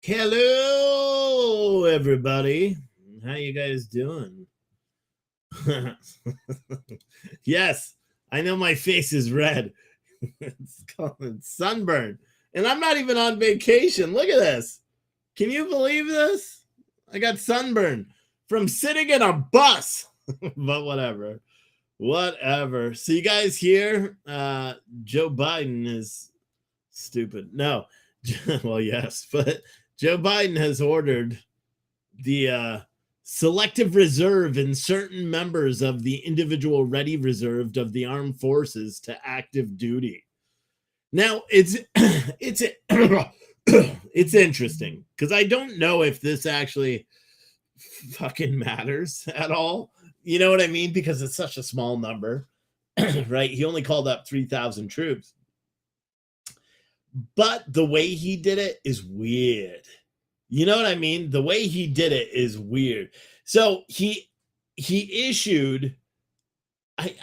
Hello, everybody. How you guys doing? Yes, I know my face is red. It's called sunburn. And I'm not even on vacation. Look at this. Can you believe this? I got sunburn from sitting in a bus. But whatever. Whatever. So you guys hear Joe Biden is stupid. No. Well, yes, but Joe Biden has ordered the selective reserve in certain members of the individual ready reserved of the armed forces to active duty. Now it's it's interesting because I don't know if this actually fucking matters at all. You know what I mean? Because it's such a small number, right? He only called up 3,000 troops. But the way he did it is weird. You know what I mean? The way he did it is weird. So he issued,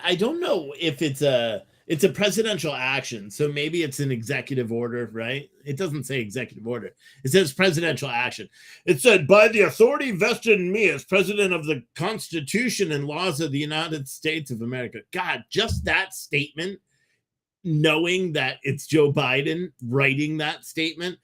I don't know if it's a presidential action. So maybe it's an executive order, right? It doesn't say executive order. It says presidential action. It said, by the authority vested in me as president of the Constitution and laws of the United States of America. God, just that statement, knowing that it's Joe Biden writing that statement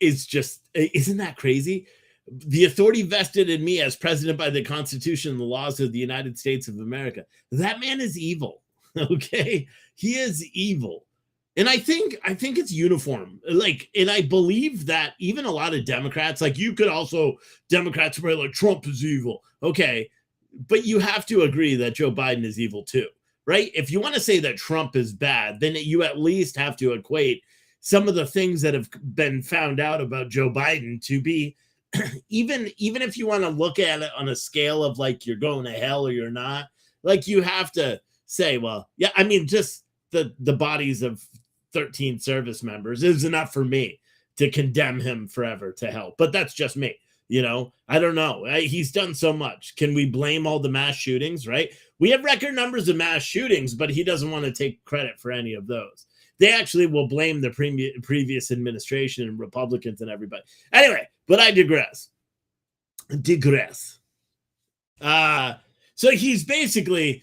is just, isn't that crazy? The authority vested in me as president by the Constitution and the laws of the United States of America. That man is evil. Okay. He is evil. And I think it's uniform. Like, and I believe that even a lot of Democrats, like you could also, Democrats are like, Trump is evil. Okay. But you have to agree that Joe Biden is evil too, right? If you want to say that Trump is bad, then you at least have to equate some of the things that have been found out about Joe Biden to be, even if you want to look at it on a scale of like you're going to hell or you're not, like you have to say, well, yeah, I mean, just the bodies of 13 service members is enough for me to condemn him forever to hell. But that's just me. You know, I don't know. He's done so much. Can we blame all the mass shootings, right? We have record numbers of mass shootings, but he doesn't want to take credit for any of those. They actually will blame the previous administration and Republicans and everybody. Anyway, but I digress. So he's basically,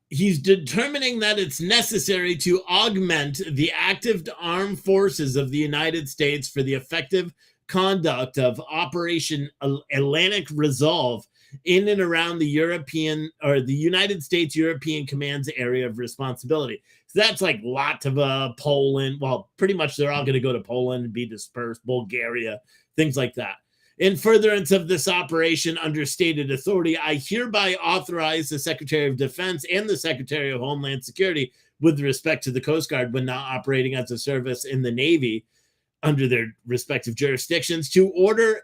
he's determining that it's necessary to augment the active armed forces of the United States for the effective conduct of Operation Atlantic Resolve in and around the European or the United States European Command's area of responsibility. So that's like Latvia, Poland. Well, pretty much they're all going to go to Poland and be dispersed, Bulgaria, things like that. In furtherance of this operation under stated authority, I hereby authorize the Secretary of Defense and the Secretary of Homeland Security with respect to the Coast Guard when not operating as a service in the Navy under their respective jurisdictions to order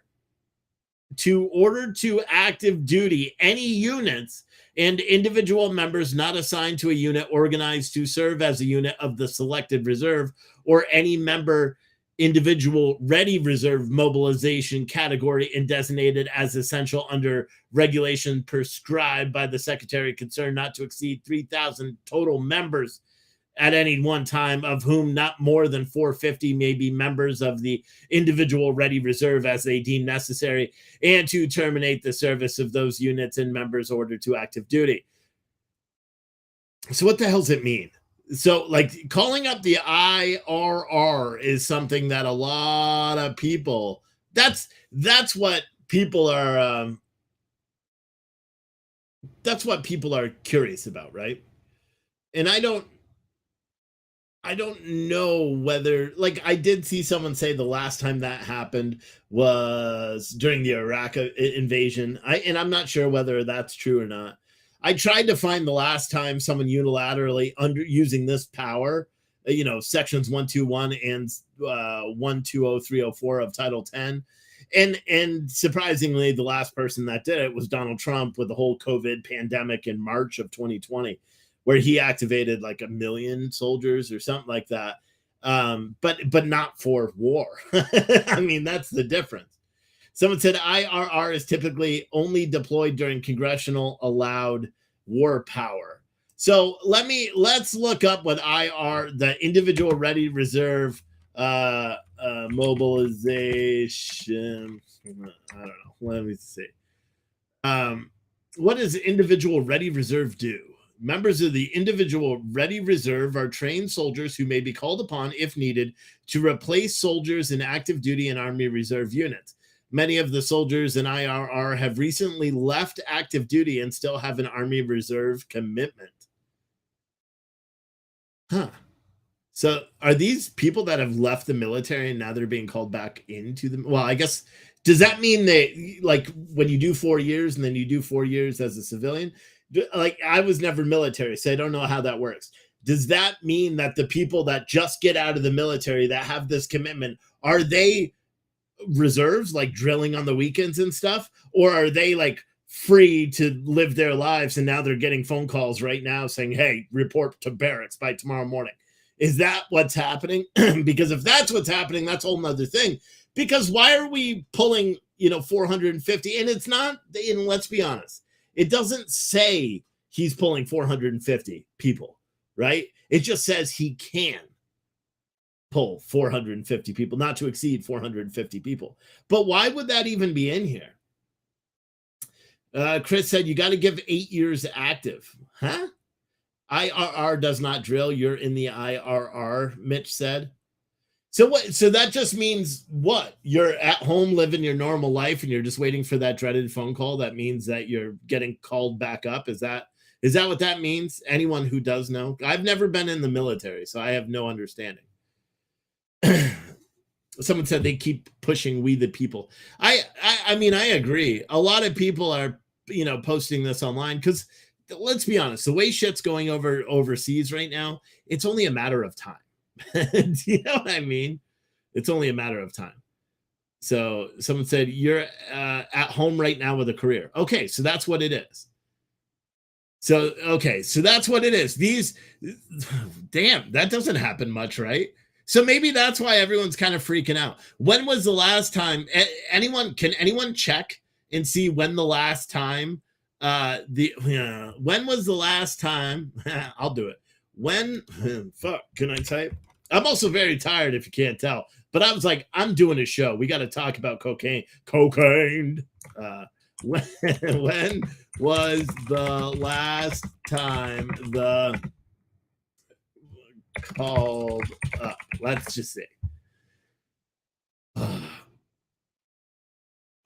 to active duty any units and individual members not assigned to a unit organized to serve as a unit of the selected reserve or any member individual ready reserve mobilization category and designated as essential under regulation prescribed by the secretary concerned not to exceed 3,000 total members at any one time, of whom not more than 450 may be members of the individual ready reserve as they deem necessary, and to terminate the service of those units and members ordered to active duty. So what the hell does it mean? So like calling up the IRR is something that a lot of people, that's what people are, that's what people are curious about, right? And I don't know whether, like, I did see someone say the last time that happened was during the Iraq invasion. And I'm not sure whether that's true or not. I tried to find the last time someone unilaterally using this power, sections 121 and 120304 of Title 10. And surprisingly, the last person that did it was Donald Trump with the whole COVID pandemic in March of 2020. Where he activated like 1 million soldiers or something like that, but not for war. I mean, that's the difference. Someone said IRR is typically only deployed during congressional allowed war power. So let's look up what the individual ready reserve mobilization. I don't know. Let me see. Um, what does individual ready reserve do? Members of the individual ready reserve are trained soldiers who may be called upon, if needed, to replace soldiers in active duty and Army Reserve units. Many of the soldiers in IRR have recently left active duty and still have an Army Reserve commitment. Huh. So are these people that have left the military and now they're being called back into the, well, I guess, does that mean they, like, when you do 4 years and then you do 4 years as a civilian? Like, I was never military, so I don't know how that works. Does that mean that the people that just get out of the military that have this commitment, are they reserves, like drilling on the weekends and stuff, or are they like free to live their lives and now they're getting phone calls right now saying, hey, report to barracks by tomorrow morning? Is that what's happening? Because if that's what's happening, that's a whole nother thing. Because why are we pulling 450? And it's not, and let's be honest, it doesn't say he's pulling 450 people, right? It just says he can pull 450 people, not to exceed 450 people. But why would that even be in here? Chris said, you got to give 8 years active. Huh? IRR does not drill. You're in the IRR, Mitch said. So what? So that just means what? You're at home living your normal life and you're just waiting for that dreaded phone call. That means that you're getting called back up. Is that what that means? Anyone who does know? I've never been in the military, so I have no understanding. Someone said they keep pushing we the people. I mean, I agree. A lot of people are, posting this online because let's be honest, the way shit's going overseas right now, it's only a matter of time. Do you know what I mean? It's only a matter of time. So someone said, you're at home right now with a career. Okay, so that's what it is. So that's what it is. These, damn, that doesn't happen much, right? So maybe that's why everyone's kind of freaking out. When was the last time, can anyone check and see when the last time, when was the last time, I'll do it. When, can I type? I'm also very tired if you can't tell, but I was like, I'm doing a show. We got to talk about cocaine. When was the last time the called up? Let's just say.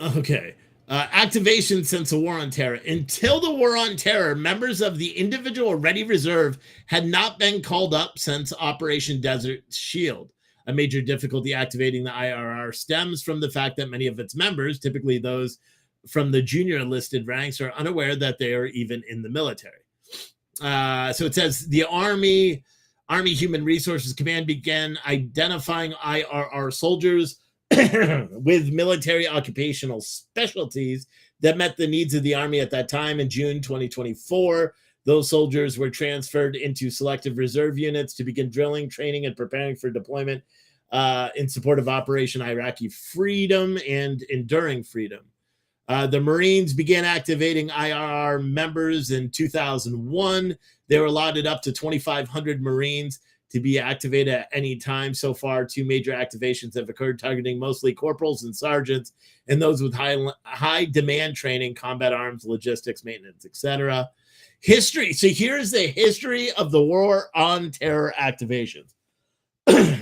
Okay. Activation since the War on Terror. Until the War on Terror, members of the individual Ready Reserve had not been called up since Operation Desert Shield. A major difficulty activating the IRR stems from the fact that many of its members, typically those from the junior enlisted ranks, are unaware that they are even in the military. So it says the Army Human Resources Command began identifying IRR soldiers with military occupational specialties that met the needs of the Army at that time. In June 2024, those soldiers were transferred into selective reserve units to begin drilling, training, and preparing for deployment in support of Operation Iraqi Freedom and Enduring Freedom. The Marines began activating IRR members in 2001. They were allotted up to 2,500 Marines to be activated at any time. So far, 2 major activations have occurred, targeting mostly corporals and sergeants and those with high demand training, combat arms, logistics, maintenance, etc. History. So here's the history of the War on Terror activations.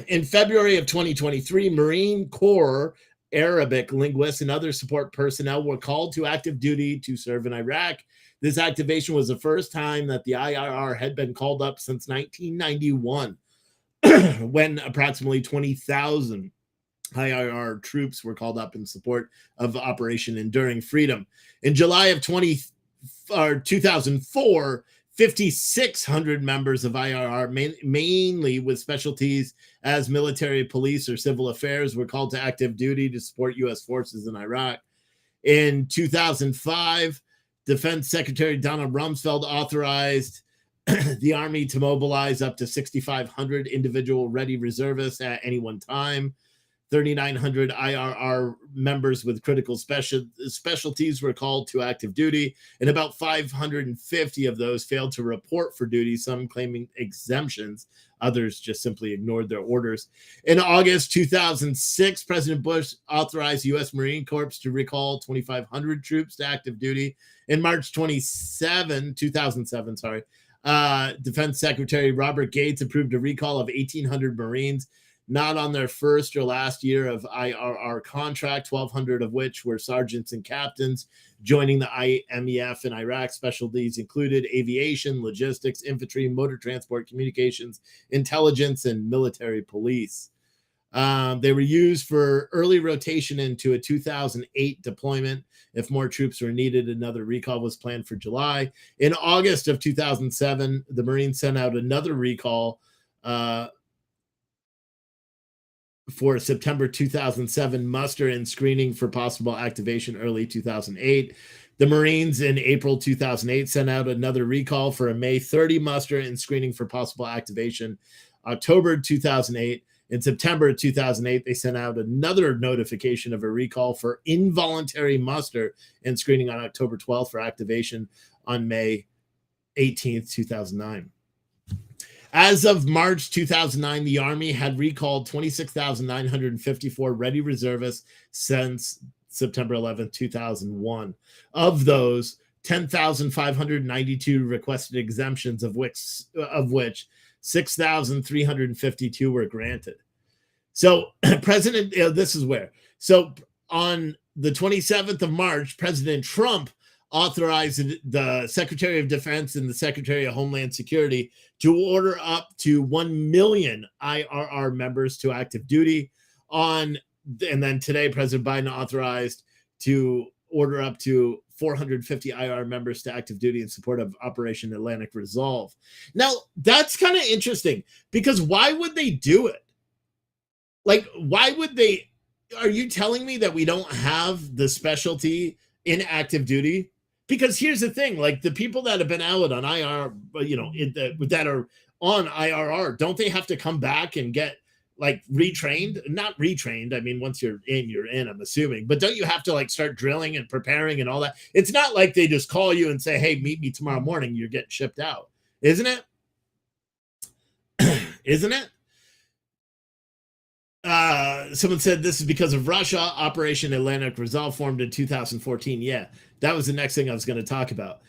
In February of 2023, Marine Corps Arabic linguists and other support personnel were called to active duty to serve in Iraq. This activation was the first time that the IRR had been called up since 1991, when approximately 20,000 IRR troops were called up in support of Operation Enduring Freedom. In July of 2004, 5,600 members of IRR, mainly with specialties as military, police, or civil affairs, were called to active duty to support U.S. forces in Iraq. In 2005, Defense Secretary Donald Rumsfeld authorized the Army to mobilize up to 6,500 individual ready reservists at any one time. 3,900 IRR members with critical specialties were called to active duty, and about 550 of those failed to report for duty, some claiming exemptions. Others just simply ignored their orders. In August 2006, President Bush authorized U.S. Marine Corps to recall 2,500 troops to active duty. In March 2007, Defense Secretary Robert Gates approved a recall of 1,800 Marines, not on their first or last year of IRR contract, 1,200 of which were sergeants and captains joining the IMEF in Iraq. Specialties included aviation, logistics, infantry, motor transport, communications, intelligence, and military police. They were used for early rotation into a 2008 deployment. If more troops were needed, another recall was planned for July. In August of 2007, the Marines sent out another recall for September 2007 muster and screening for possible activation early 2008. The Marines in April 2008 sent out another recall for a May 30 muster and screening for possible activation. October 2008. In September 2008, they sent out another notification of a recall for involuntary muster and screening on October 12th for activation on May 18th, 2009. As of March 2009, the Army had recalled 26,954 ready reservists since September 11th, 2001. Of those, 10,592 requested exemptions, of which 6,352 were granted. So this is where. So on the 27th of March, President Trump authorized the Secretary of Defense and the Secretary of Homeland Security to order up to 1 million IRR members to active duty. And then today, President Biden authorized to order up to 450 IR members to active duty in support of Operation Atlantic Resolve. Now, that's kind of interesting because why would they do it? Like, why would they? Are you telling me that we don't have the specialty in active duty? Because here's the thing, like the people that have been out on IR, that are on IRR, don't they have to come back and get like retrained? Not retrained. I mean, once you're in, I'm assuming. But don't you have to like start drilling and preparing and all that? It's not like they just call you and say, hey, meet me tomorrow morning. You're getting shipped out. Isn't it? Isn't it? Someone said this is because of Russia. Operation Atlantic Resolve formed in 2014. Yeah, that was the next thing I was going to talk about.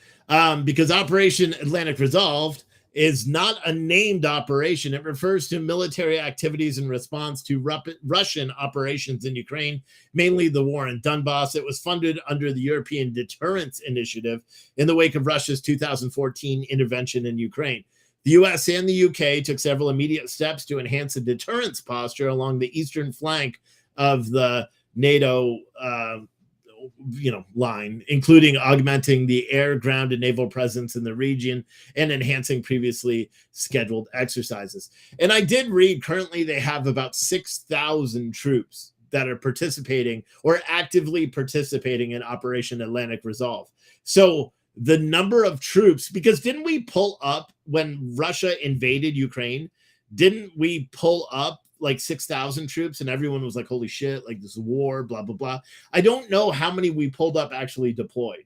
Because Operation Atlantic Resolve is not a named operation. It refers to military activities in response to Russian operations in Ukraine, mainly the war in Donbass. It was funded under the European Deterrence Initiative in the wake of Russia's 2014 intervention in Ukraine. The U.S. and the U.K. took several immediate steps to enhance the deterrence posture along the eastern flank of the NATO line, including augmenting the air, ground, and naval presence in the region and enhancing previously scheduled exercises. And I did read currently they have about 6,000 troops that are participating or actively participating in Operation Atlantic Resolve. So the number of troops, because didn't we pull up when Russia invaded Ukraine? Didn't we pull up like 6,000 troops and everyone was like, holy shit, like this war, blah, blah, blah. I don't know how many we pulled up actually deployed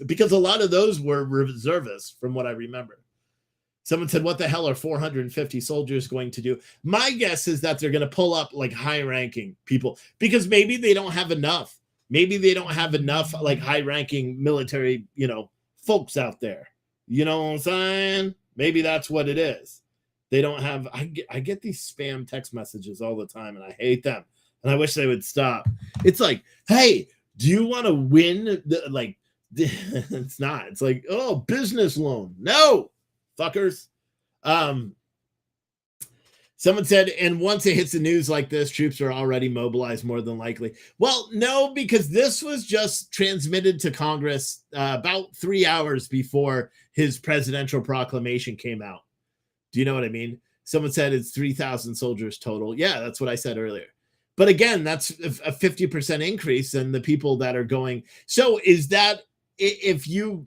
because a lot of those were reservists from what I remember. Someone said, what the hell are 450 soldiers going to do? My guess is that they're going to pull up like high ranking people because maybe they don't have enough. Maybe they don't have enough like high ranking military, folks out there. You know what I'm saying? Maybe that's what it is. They don't have, I get these spam text messages all the time and I hate them. And I wish they would stop. It's like, hey, do you want to win? It's not. It's like, oh, business loan. No, fuckers. Someone said, and once it hits the news like this, troops are already mobilized more than likely. Well, no, because this was just transmitted to Congress about 3 hours before his presidential proclamation came out. Do you know what I mean? Someone said it's 3,000 soldiers total. Yeah, that's what I said earlier. But again, that's a 50% increase in the people that are going. So is that, if you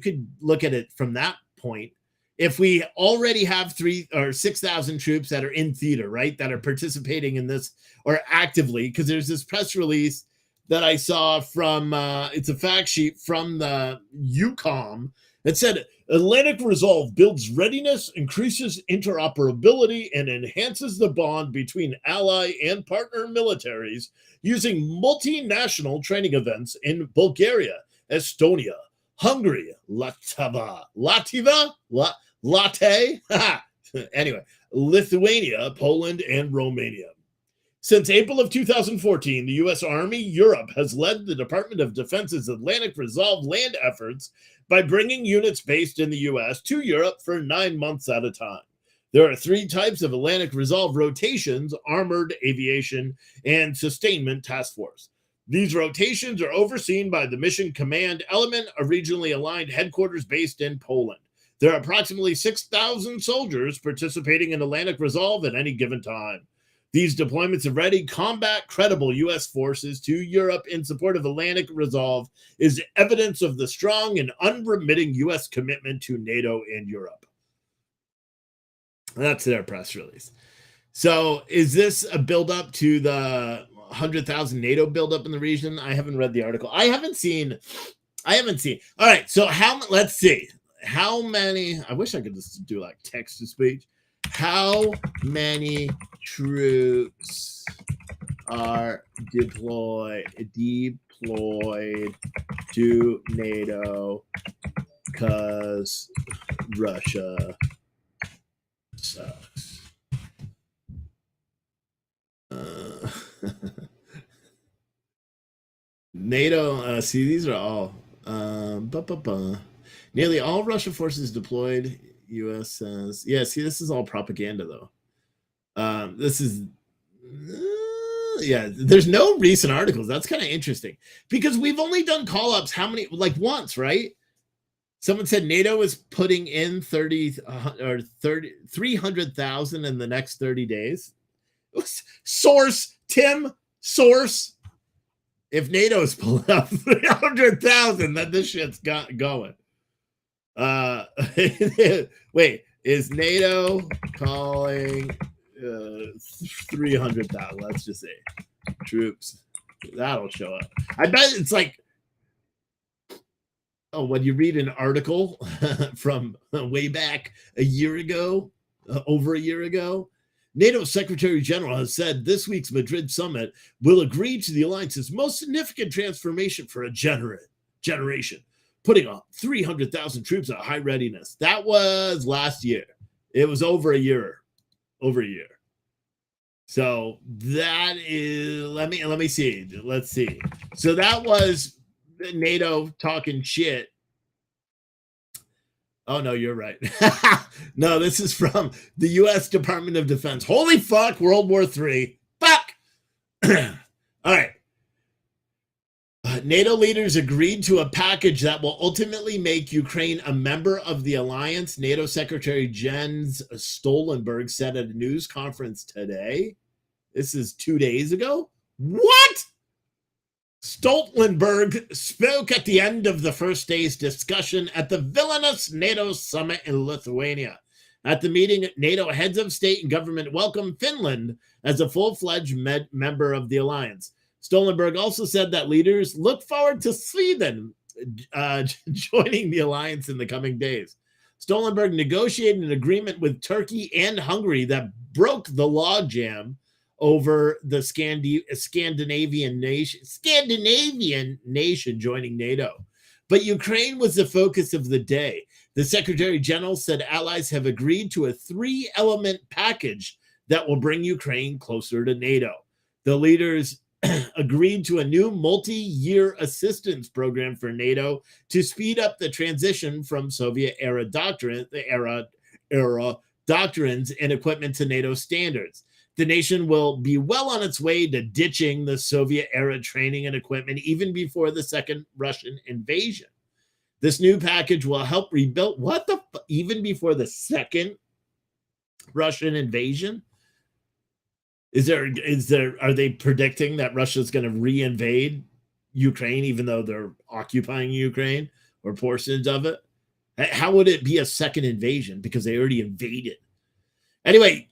could look at it from that point. If we already have 3,000 or 6,000 troops that are in theater, right, that are participating in this or actively, because there's this press release that I saw from, it's a fact sheet from the UCOM, It said Atlantic Resolve builds readiness, increases interoperability, and enhances the bond between ally and partner militaries using multinational training events in Bulgaria, Estonia, Hungary, Latte, anyway, Lithuania, Poland, and Romania. Since April of 2014, the U.S. Army Europe has led the Department of Defense's Atlantic Resolve land efforts by bringing units based in the U.S. to Europe for 9 months at a time. There are 3 types of Atlantic Resolve rotations: armored, aviation, and sustainment task force. These rotations are overseen by the Mission Command Element, a regionally aligned headquarters based in Poland. There are approximately 6,000 soldiers participating in Atlantic Resolve at any given time. These deployments of ready, combat credible U.S. forces to Europe in support of Atlantic Resolve is evidence of the strong and unremitting U.S. commitment to NATO and Europe. That's their press release. So is this a buildup to the 100,000 NATO buildup in the region? I haven't read the article. I haven't seen. All right. So let's see. How many? I wish I could just do like text to speech. How many troops are deployed to NATO because Russia sucks? NATO, see, these are all nearly all Russian forces deployed. U.S. says, yeah, see, this is all propaganda, though. This is, yeah, there's no recent articles. That's kind of interesting because we've only done call-ups like once, right? Someone said NATO is putting in 300,000 in the next 30 days. Source, Tim, source. If NATO is pulling up 300,000, then this shit's going. Wait, is NATO calling 300,000? Let's just say troops. That'll show up. I bet it's like, oh, when you read an article from way back a year ago, over a year ago, NATO Secretary General has said this week's Madrid summit will agree to the alliance's most significant transformation for a generation, putting on 300,000 troops at high readiness. That was last year. It was over a year. So that is, let me see. Let's see. So that was NATO talking shit. Oh, no, you're right. No, this is from the U.S. Department of Defense. Holy fuck, World War III. Fuck! All right. NATO leaders agreed to a package that will ultimately make Ukraine a member of the alliance, NATO Secretary Jens Stoltenberg said at a news conference today. This is 2 days ago? What? Stoltenberg spoke at the end of the first day's discussion at the Vilnius NATO summit in Lithuania. At the meeting, NATO heads of state and government welcomed Finland as a full-fledged member of the alliance. Stoltenberg also said that leaders look forward to Sweden joining the alliance in the coming days. Stoltenberg negotiated an agreement with Turkey and Hungary that broke the logjam over the Scandinavian nation joining NATO. But Ukraine was the focus of the day. The Secretary General said allies have agreed to a 3-element package that will bring Ukraine closer to NATO. The leaders agreed to a new multi-year assistance program for NATO to speed up the transition from Soviet-era doctrines and equipment to NATO standards. The nation will be well on its way to ditching the Soviet-era training and equipment even before the second Russian invasion. This new package will help rebuild even before the second Russian invasion? Are they predicting that Russia's going to reinvade Ukraine even though they're occupying Ukraine or portions of it? How would it be a second invasion? Because they already invaded. Anyway,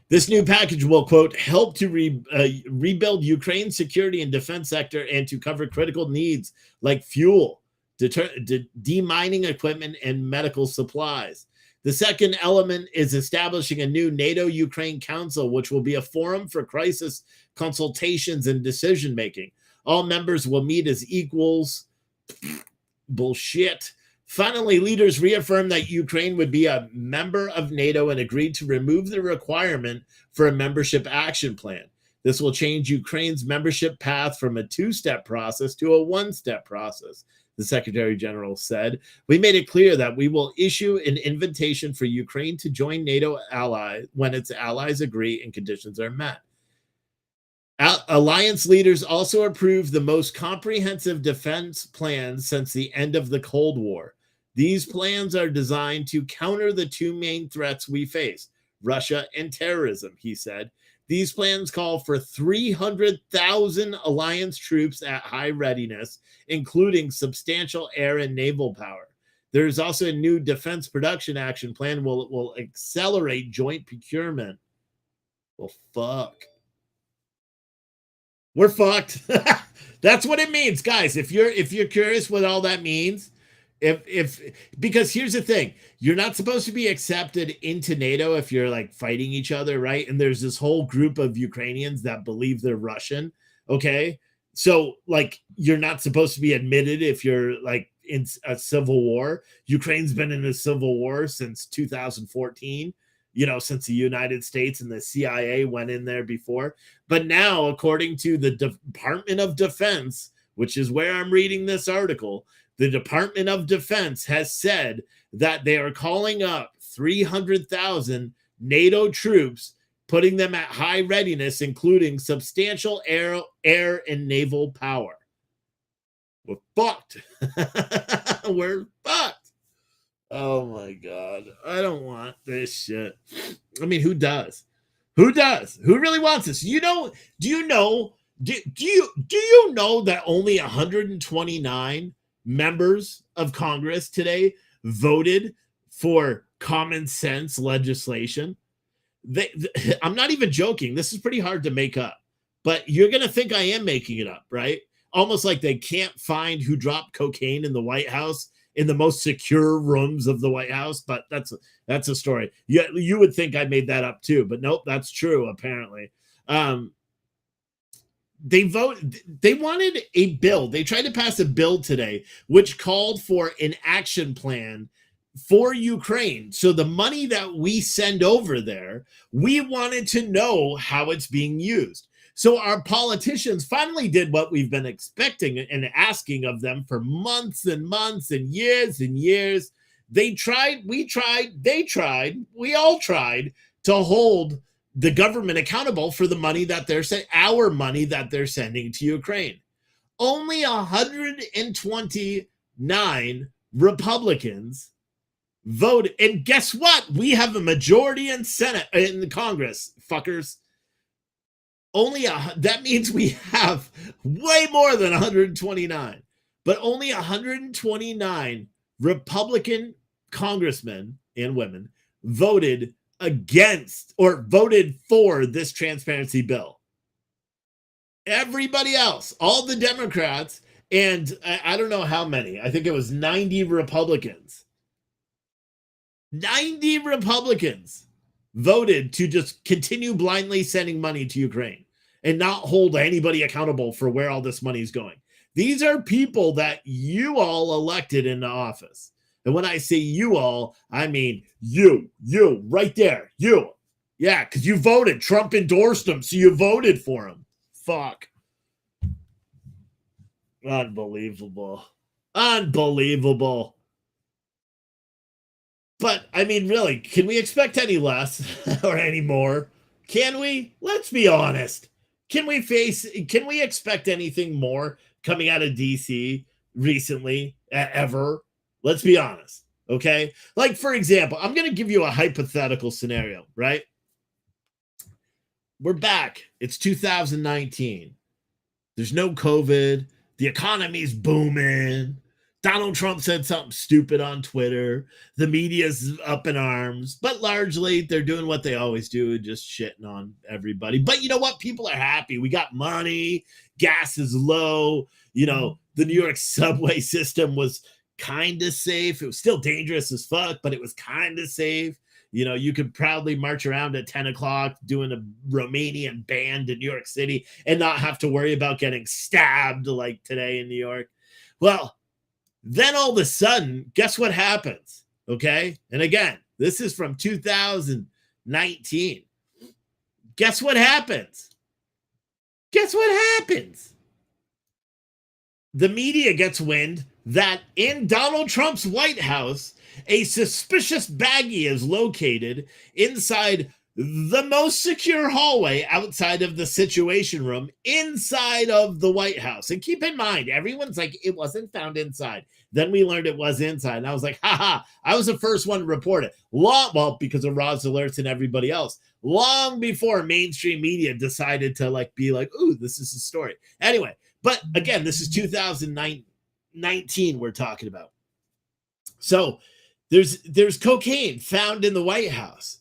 this new package will, quote, help to rebuild Ukraine's security and defense sector and to cover critical needs like fuel, demining equipment, and medical supplies. The second element is establishing a new NATO-Ukraine Council, which will be a forum for crisis consultations and decision-making. All members will meet as equals. Bullshit. Finally, leaders reaffirmed that Ukraine would be a member of NATO and agreed to remove the requirement for a membership action plan. This will change Ukraine's membership path from a two-step process to a one-step process, the Secretary General said. We made it clear that we will issue an invitation for Ukraine to join NATO allies when its allies agree and conditions are met. Alliance leaders also approved the most comprehensive defense plans since the end of the Cold War. These plans are designed to counter the two main threats we face, Russia and terrorism, he said. These plans call for 300,000 alliance troops at high readiness, including substantial air and naval power. There is also a new defense production action plan will accelerate joint procurement. Well, fuck. We're fucked. That's what it means, guys. If you're curious what all that means, because here's the thing, you're not supposed to be accepted into NATO if you're like fighting each other, right? And there's this whole group of Ukrainians that believe they're Russian. Okay, so like you're not supposed to be admitted if you're like in a civil war. Ukraine's been in a civil war since 2014. Since the United States and the CIA went in there before. But now, according to the Department of Defense, which is where I'm reading this article, the Department of Defense has said that they are calling up 300,000 NATO troops, putting them at high readiness, including substantial air and naval power. We're fucked. We're fucked. Oh my God. I don't want this shit. I mean, who does? Who does? Who really wants this? Do you know that only 129 members of Congress today voted for common sense legislation? I'm not even joking. This is pretty hard to make up, but you're going to think I am making it up, right? Almost like they can't find who dropped cocaine in the White House in the most secure rooms of the White House, but that's a story. You would think I made that up too, but nope, that's true apparently. They wanted a bill. They tried to pass a bill today which called for an action plan for Ukraine. So the money that we send over there, we wanted to know how it's being used. So our politicians finally did what we've been expecting and asking of them for months and months and years and years. They tried, we tried, they tried, we all tried to hold the government accountable for the money that they're our money that they're sending to Ukraine. Only 129 Republicans voted, and guess what? We have a majority in the Congress, fuckers. That means we have way more than 129, but only 129 Republican congressmen and women voted against or voted for this transparency bill. Everybody else, all the Democrats, and I don't know how many, I think it was 90 Republicans. 90 Republicans voted to just continue blindly sending money to Ukraine and not hold anybody accountable for where all this money is going. These are people that you all elected into office. And when I say you all, I mean you right there, you. Yeah, because you voted. Trump endorsed him, so you voted for him. Fuck. Unbelievable. Unbelievable. But, I mean, really, can we expect any less or any more? Can we? Let's be honest. Can we expect anything more coming out of DC recently, ever? Let's be honest, okay? Like, for example, I'm going to give you a hypothetical scenario, right? We're back. It's 2019. There's no COVID. The economy's booming. Donald Trump said something stupid on Twitter. The media's up in arms, but largely they're doing what they always do, just shitting on everybody. But you know what? People are happy. We got money. Gas is low. You know, the New York subway system was kind of safe. It was still dangerous as fuck, but it was kind of safe. You know, you could proudly march around at 10 o'clock doing a Romanian band in New York City and not have to worry about getting stabbed like today in New York. Well, then all of a sudden, guess what happens? Okay. And again, this is from 2019. Guess what happens? Guess what happens? The media gets wind that in Donald Trump's White House, a suspicious baggie is located inside the most secure hallway outside of the Situation Room inside of the White House. And keep in mind, everyone's like, it wasn't found inside. Then we learned it was inside. And I was like, haha, I was the first one to report it. Well, because of Roz Alerts and everybody else. Long before mainstream media decided to like be like, ooh, this is a story. Anyway, but again, this is 2019 we're talking about. So there's cocaine found in the White House.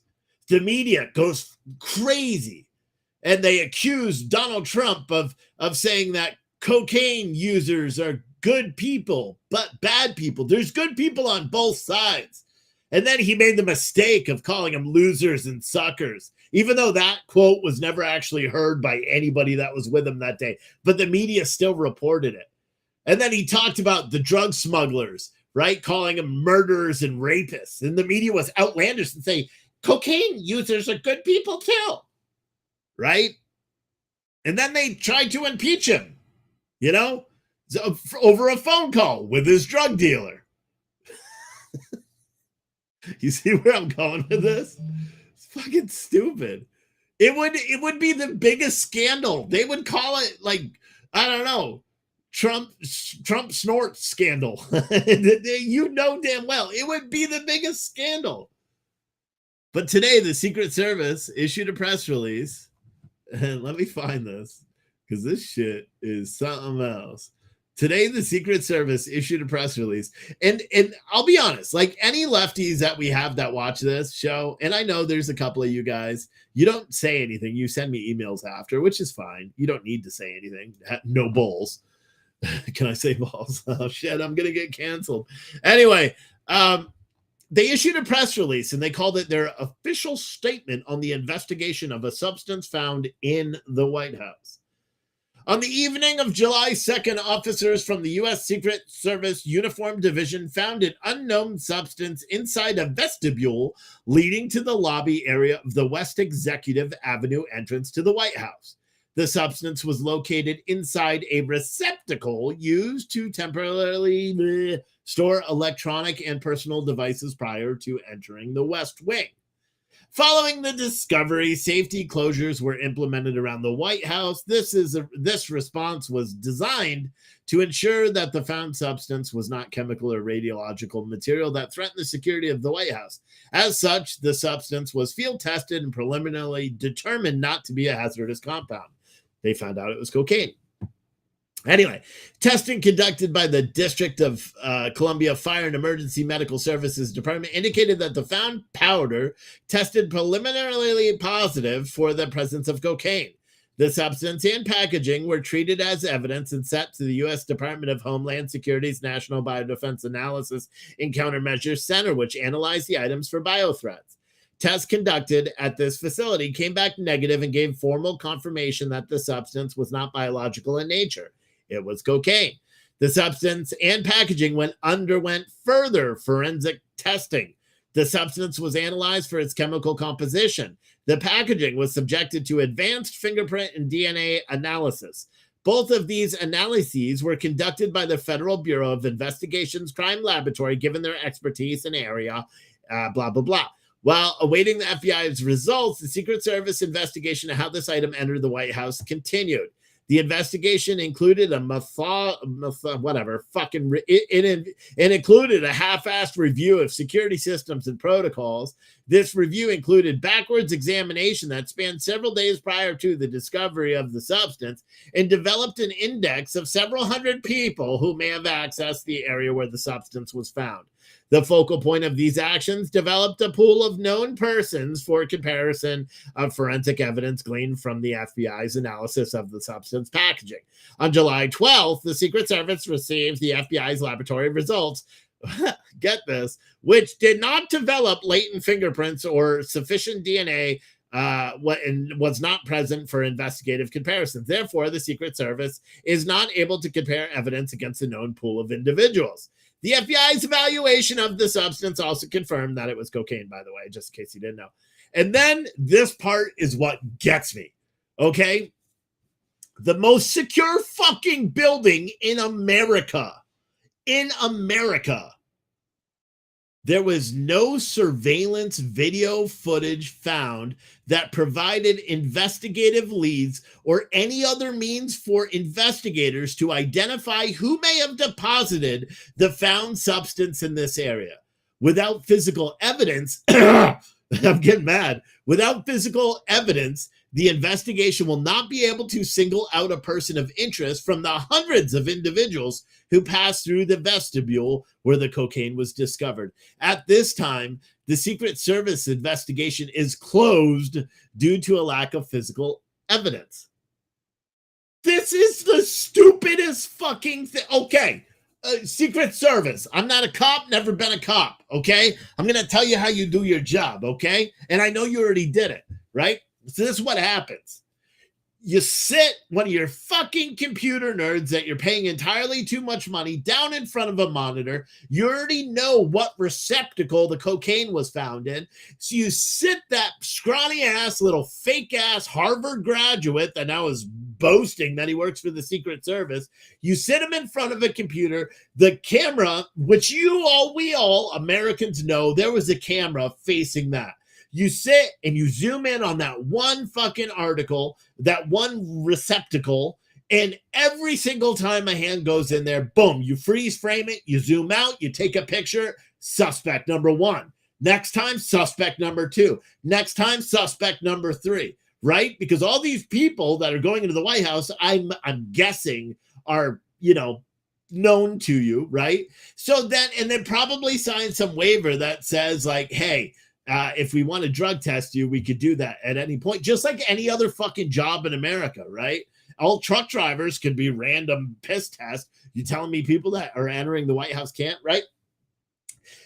The media goes crazy and they accuse Donald Trump of saying that cocaine users are good people, but bad people. There's good people on both sides. And then he made the mistake of calling them losers and suckers, even though that quote was never actually heard by anybody that was with him that day. But the media still reported it. And then he talked about the drug smugglers, right? Calling them murderers and rapists. And the media was outlandish and saying, cocaine users are good people too, right? And then they tried to impeach him, you know, over a phone call with his drug dealer. You see where I'm going with this? It's fucking stupid. It would be the biggest scandal. They would call it like, I don't know, Trump snort scandal. You know damn well it would be the biggest scandal. But today, the Secret Service issued a press release, and let me find this, because this shit is something else. Today, the Secret Service issued a press release, and I'll be honest, like any lefties that we have that watch this show, and I know there's a couple of you guys, you don't say anything. You send me emails after, which is fine. You don't need to say anything. No balls. Can I say balls? Oh, shit, I'm going to get canceled. Anyway, they issued a press release and they called it their official statement on the investigation of a substance found in the White House. On the evening of July 2nd, officers from the U.S. Secret Service Uniform Division found an unknown substance inside a vestibule leading to the lobby area of the West Executive Avenue entrance to the White House. The substance was located inside a receptacle used to temporarily store electronic and personal devices prior to entering the West Wing. Following the discovery, safety closures were implemented around the White House. This response was designed to ensure that the found substance was not chemical or radiological material that threatened the security of the White House. As such, the substance was field tested and preliminarily determined not to be a hazardous compound. They found out it was cocaine. Anyway, testing conducted by the District of Columbia Fire and Emergency Medical Services Department indicated that the found powder tested preliminarily positive for the presence of cocaine. The substance and packaging were treated as evidence and sent to the U.S. Department of Homeland Security's National Biodefense Analysis and Countermeasures Center, which analyzed the items for biothreats. Tests conducted at this facility came back negative and gave formal confirmation that the substance was not biological in nature. It was cocaine. The substance and packaging underwent further forensic testing. The substance was analyzed for its chemical composition. The packaging was subjected to advanced fingerprint and DNA analysis. Both of these analyses were conducted by the Federal Bureau of Investigation's Crime Laboratory, given their expertise in area, blah, blah, blah. While awaiting the FBI's results, the Secret Service investigation of how this item entered the White House continued. The investigation included it included a half-assed review of security systems and protocols. This review included backwards examination that spanned several days prior to the discovery of the substance and developed an index of several hundred people who may have accessed the area where the substance was found. The focal point of these actions developed a pool of known persons for comparison of forensic evidence gleaned from the FBI's analysis of the substance packaging. On July 12th, the Secret Service received the FBI's laboratory results, get this, which did not develop latent fingerprints or sufficient DNA and was not present for investigative comparisons. Therefore, the Secret Service is not able to compare evidence against a known pool of individuals. The FBI's evaluation of the substance also confirmed that it was cocaine, by the way, just in case you didn't know. And then this part is what gets me, okay? The most secure fucking building in America. There was no surveillance video footage found that provided investigative leads or any other means for investigators to identify who may have deposited the found substance in this area. Without physical evidence, I'm getting mad. Without physical evidence, the investigation will not be able to single out a person of interest from the hundreds of individuals who passed through the vestibule where the cocaine was discovered. At this time, the Secret Service investigation is closed due to a lack of physical evidence. This is the stupidest fucking thing. Okay, Secret Service. I'm not a cop, never been a cop, okay? I'm going to tell you how you do your job, okay? And I know you already did it, right? So this is what happens. You sit one of your fucking computer nerds that you're paying entirely too much money down in front of a monitor. You already know what receptacle the cocaine was found in. So you sit that scrawny ass little fake ass Harvard graduate that now is boasting that he works for the Secret Service. You sit him in front of a computer, the camera, which we all Americans know there was a camera facing that. You sit and you zoom in on that one fucking article, that one receptacle, and every single time a hand goes in there, boom, you freeze frame it, you zoom out, you take a picture, suspect number one. Next time, suspect number two. Next time, suspect number three, right? Because all these people that are going into the White House, I'm guessing are, known to you, right? So then, and then probably sign some waiver that says like, hey, if we want to drug test you, we could do that at any point, just like any other fucking job in America, right? All truck drivers could be random piss tests. You telling me people that are entering the White House can't, right?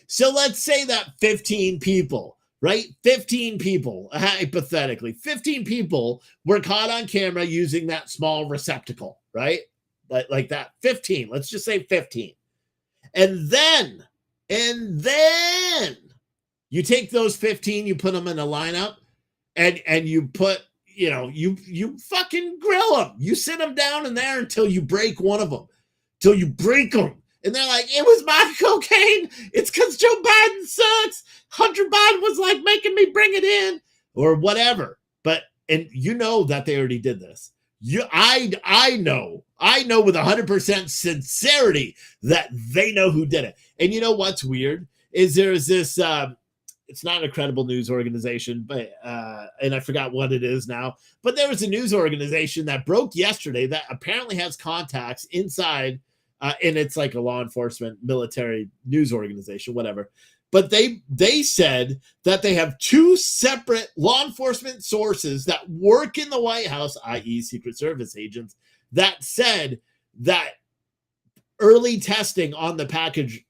So let's say that 15 people, right? 15 people, hypothetically, 15 people were caught on camera using that small receptacle, right? Like that, 15, let's just say 15. And then you take those 15, you put them in a lineup, and you put, you fucking grill them. You sit them down in there until you break one of them, till you break them. And they're like, it was my cocaine. It's because Joe Biden sucks. Hunter Biden was like making me bring it in or whatever. And you know that they already did this. I know with 100% sincerity that they know who did it. And you know what's weird is there's this, it's not a credible news organization, but and I forgot what it is now. But there was a news organization that broke yesterday that apparently has contacts inside, and it's like a law enforcement, military news organization, whatever. But they said that they have two separate law enforcement sources that work in the White House, i.e., Secret Service agents, that said that early testing on the package,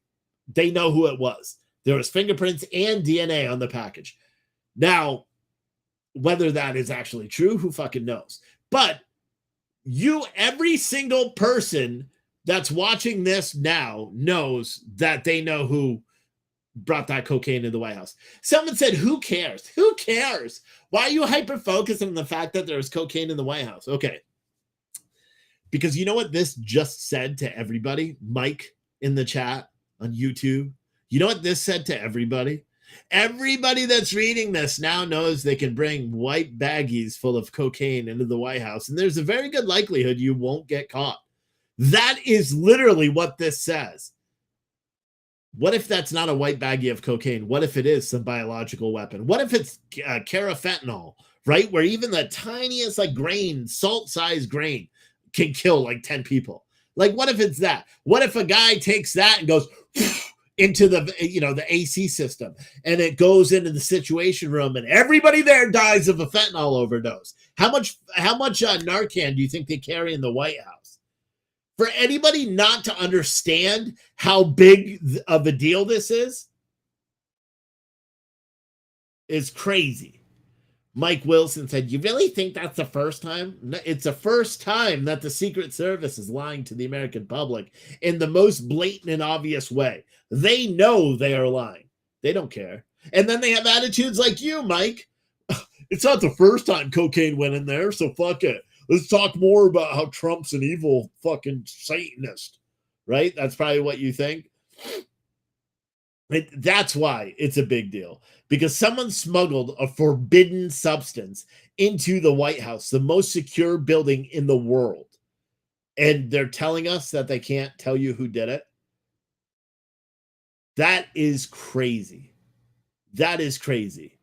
they know who it was. There was fingerprints and DNA on the package. Now, whether that is actually true, who fucking knows? But every single person that's watching this now knows that they know who brought that cocaine to the White House. Someone said, who cares? Who cares? Why are you hyper-focused on the fact that there's cocaine in the White House? Okay. Because you know what this just said to everybody? Mike in the chat on YouTube. You know what this said to everybody? Everybody that's reading this now knows they can bring white baggies full of cocaine into the White House, and there's a very good likelihood you won't get caught. That is literally what this says. What if that's not a white baggie of cocaine? What if it is some biological weapon? What if it's carafentanil, right? Where even the tiniest grain, salt-sized grain can kill 10 people. What if it's that? What if a guy takes that and goes into the the AC system, and it goes into the situation room, and everybody there dies of a fentanyl overdose. How much Narcan do you think they carry in the White House? For anybody not to understand how big of a deal this is crazy. Mike Wilson said, "You really think that's the first time? No, it's the first time that the Secret Service is lying to the American public in the most blatant and obvious way. They know they are lying. They don't care. And then they have attitudes like you, Mike. It's not the first time cocaine went in there, so fuck it. Let's talk more about how Trump's an evil fucking Satanist." Right? That's probably what you think. That's why it's a big deal, because someone smuggled a forbidden substance into the White House, the most secure building in the world. And they're telling us that they can't tell you who did it. That is crazy. That is crazy.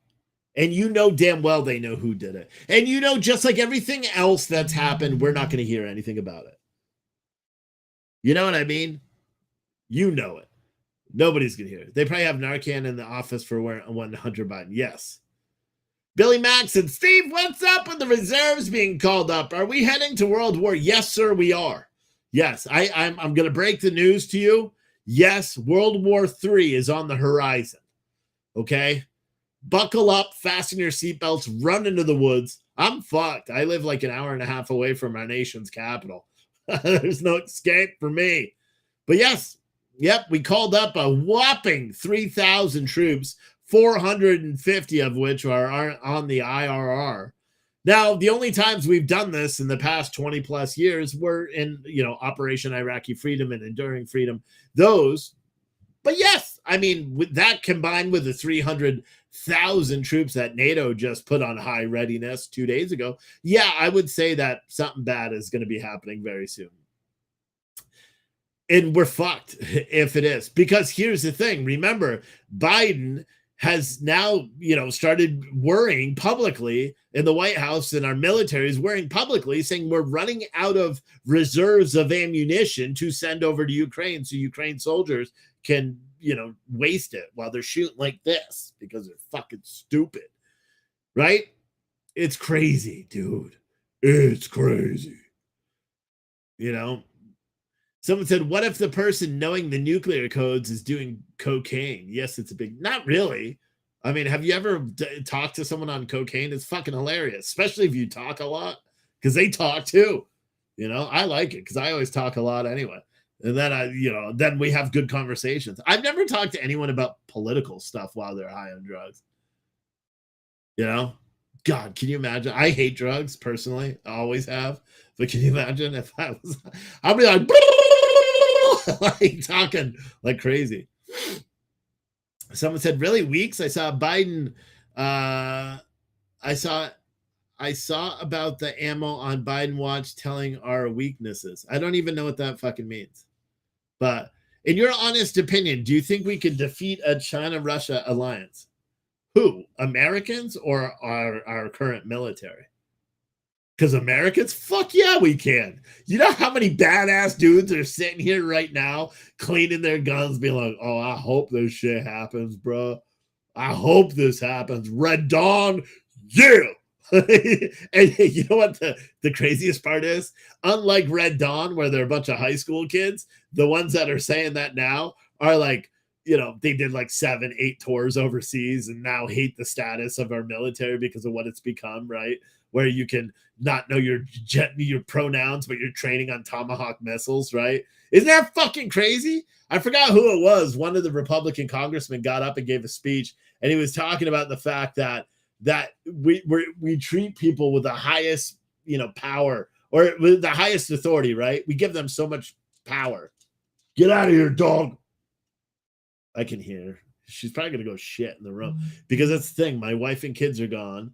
And you know damn well they know who did it. And you know, just like everything else that's happened, we're not going to hear anything about it. You know what I mean? You know it. Nobody's going to hear it. They probably have Narcan in the office for when Hunter Biden. Yes. Billy Max and Steve, what's up with the reserves being called up? Are we heading to World War? Yes, sir, we are. Yes, I'm going to break the news to you. Yes, World War III is on the horizon. Okay? Buckle up, fasten your seatbelts, run into the woods. I'm fucked. I live like an hour and a half away from our nation's capital. There's no escape for me. But yes, yep, we called up a whopping 3,000 troops, 450 of which are on the IRR. Now, the only times we've done this in the past 20 plus years were in, Operation Iraqi Freedom and Enduring Freedom. Those, but yes, I mean, with that combined with the 300,000 troops that NATO just put on high readiness 2 days ago, yeah, I would say that something bad is going to be happening very soon. And we're fucked if it is. Because here's the thing. Remember, Biden has now, started worrying publicly in the White House, and our military is worrying publicly, saying we're running out of reserves of ammunition to send over to Ukraine, so Ukraine soldiers can, waste it while they're shooting like this because they're fucking stupid. Right? It's crazy, dude. It's crazy. Someone said, what if the person knowing the nuclear codes is doing cocaine? Yes, it's a big, not really. I mean, have you ever talked to someone on cocaine? It's fucking hilarious, especially if you talk a lot, because they talk too. I like it because I always talk a lot anyway. And then then we have good conversations. I've never talked to anyone about political stuff while they're high on drugs. God, can you imagine? I hate drugs personally. I always have. But can you imagine if I'll be like, like talking like crazy. Someone said, really, weeks? I saw Biden. I saw about the ammo on Biden watch telling our weaknesses. I don't even know what that fucking means. But in your honest opinion, do you think we could defeat a China-Russia alliance? Who? Americans or our current military? Because Americans, fuck yeah, we can. You know how many badass dudes are sitting here right now cleaning their guns, being like, oh, I hope this shit happens, bro. I hope this happens. Red Dawn, yeah. And you know what the craziest part is? Unlike Red Dawn, where they're a bunch of high school kids, the ones that are saying that now are like, they did like 7-8 tours overseas and now hate the status of our military because of what it's become, right? Where you can not know your pronouns, but you're training on Tomahawk missiles, right? Isn't that fucking crazy? I forgot who it was. One of the Republican congressmen got up and gave a speech, and he was talking about the fact that we treat people with the highest, power, or with the highest authority, right? We give them so much power. Get out of here, dog. I can hear. She's probably going to go shit in the room because that's the thing. My wife and kids are gone,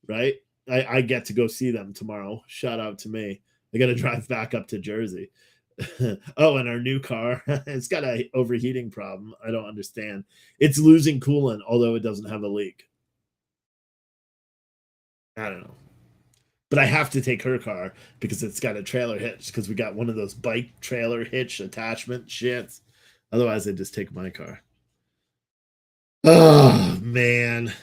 right? I get to go see them tomorrow. Shout out to me. I got to drive back up to Jersey. Oh, and our new car, it's got an overheating problem. I don't understand. It's losing coolant, although it doesn't have a leak. I don't know. But I have to take her car because it's got a trailer hitch, because we got one of those bike trailer hitch attachment shits. Otherwise, I just take my car. Oh man,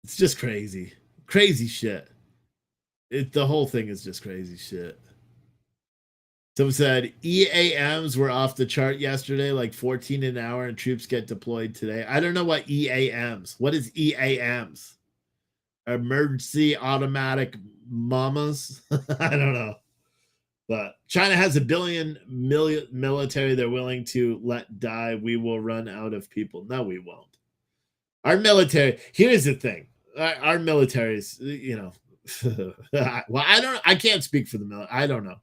it's just crazy, crazy shit. The whole thing is just crazy shit. Someone said EAMs were off the chart yesterday, like 14 an hour, and troops get deployed today. I don't know what EAMs. What is EAMs? Emergency automatic mamas. I don't know. But China has a billion military they're willing to let die. We will run out of people. No, we won't. Our military. Here's the thing. Our military is, well, I can't speak for the military. I don't know.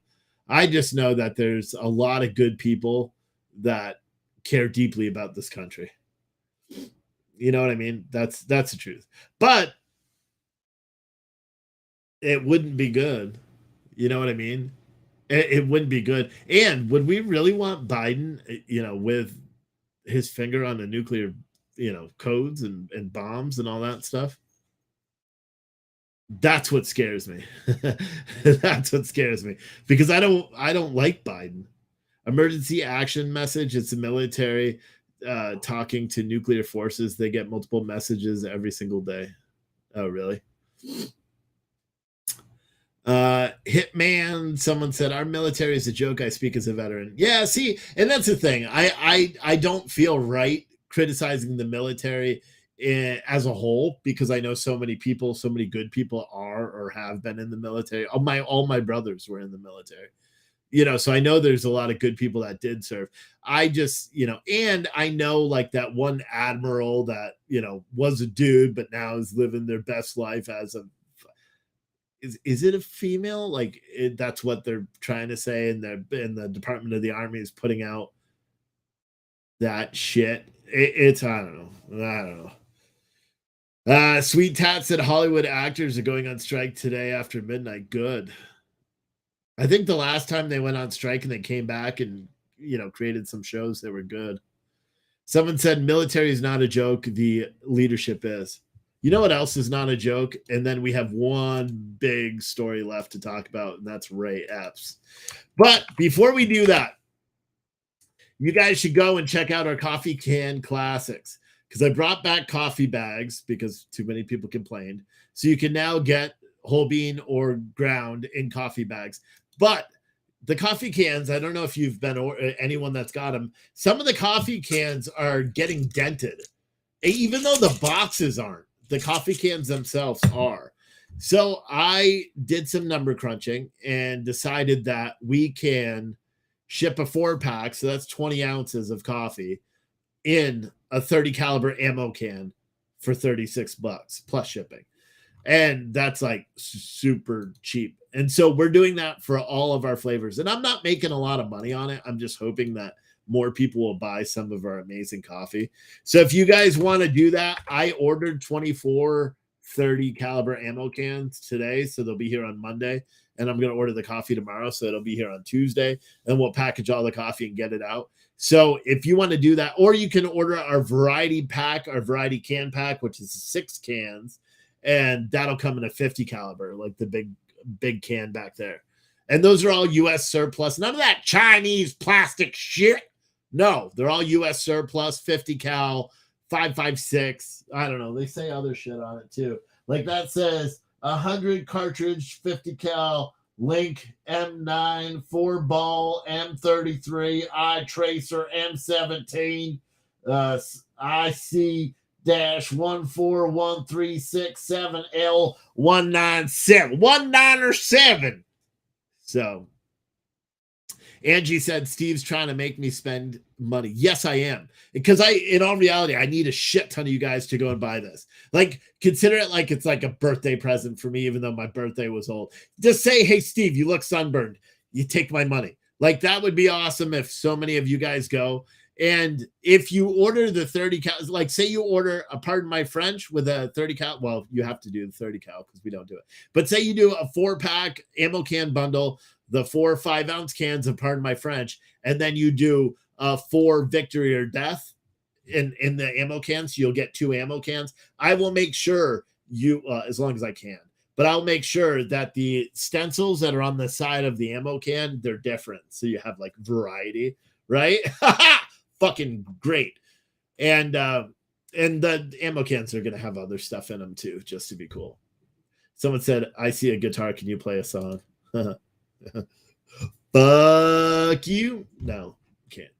I just know that there's a lot of good people that care deeply about this country. You know what I mean? That's the truth. But it wouldn't be good. You know what I mean? It wouldn't be good. And would we really want Biden, with his finger on the nuclear, codes and bombs and all that stuff? That's what scares me. That's what scares me because I don't like Biden. Emergency action message. It's the military talking to nuclear forces. They get multiple messages every single day. Oh, really? Hitman, someone said our military is a joke. I speak as a veteran. Yeah, see, and that's the thing. I don't feel right criticizing the military as a whole because I know so many people, so many good people are or have been in the military. All my brothers were in the military. So I know there's a lot of good people that did serve. I just, and I know like that one admiral that, was a dude, but now is living their best life as a is it a female? Like that's what they're trying to say, and the Department of the Army is putting out that shit. It's I don't know. Sweet Tat said Hollywood actors are going on strike today after midnight. Good. I think the last time they went on strike and they came back and created some shows that were good. Someone said military is not a joke. The leadership is. You know what else is not a joke? And then we have one big story left to talk about, and that's Ray Epps. But before we do that, you guys should go and check out our coffee can classics because I brought back coffee bags because too many people complained. So you can now get whole bean or ground in coffee bags. But the coffee cans, I don't know if you've been or anyone that's got them. Some of the coffee cans are getting dented, even though the boxes aren't. The coffee cans themselves are. So I did some number crunching and decided that we can ship a 4-pack. So that's 20 ounces of coffee in a 30 caliber ammo can for $36 plus shipping. And that's like super cheap. And so we're doing that for all of our flavors. And I'm not making a lot of money on it. I'm just hoping that more people will buy some of our amazing coffee. So if you guys want to do that, I ordered 24 30 caliber ammo cans today. So they'll be here on Monday. And I'm going to order the coffee tomorrow. So it'll be here on Tuesday. And we'll package all the coffee and get it out. So if you want to do that, or you can order our variety pack, our variety can pack, which is 6 cans. And that'll come in a 50 caliber, like the big can back there. And those are all U.S. surplus. None of that Chinese plastic shit. No, they're all U.S. surplus, 50 cal, 5.56. I don't know. They say other shit on it too. Like that says 100 cartridge, 50 cal, Link M9, 4-ball, M33, iTracer, M17, IC -1413667L197. 197. So Angie said, Steve's trying to make me spend money. Yes, I am. Because in all reality, I need a shit ton of you guys to go and buy this. Like, consider it like it's like a birthday present for me, even though my birthday was old. Just say, hey, Steve, you look sunburned. You take my money. Like, that would be awesome if so many of you guys go. And if you order the 30 cal, like say you order pardon my French, with a 30 cal, well, you have to do the 30 cal because we don't do it. But say you do a 4-pack ammo can bundle, the 4 5-ounce cans of pardon my French, and then you do 4 victory or death in the ammo cans, so you'll get 2 ammo cans. I will make sure you, as long as I can, but I'll make sure that the stencils that are on the side of the ammo can, they're different. So you have like variety. right? Fucking great. And the ammo cans are gonna have other stuff in them too, just to be cool. Someone said, "I see a guitar. Can you play a song?" Fuck you. No, can't.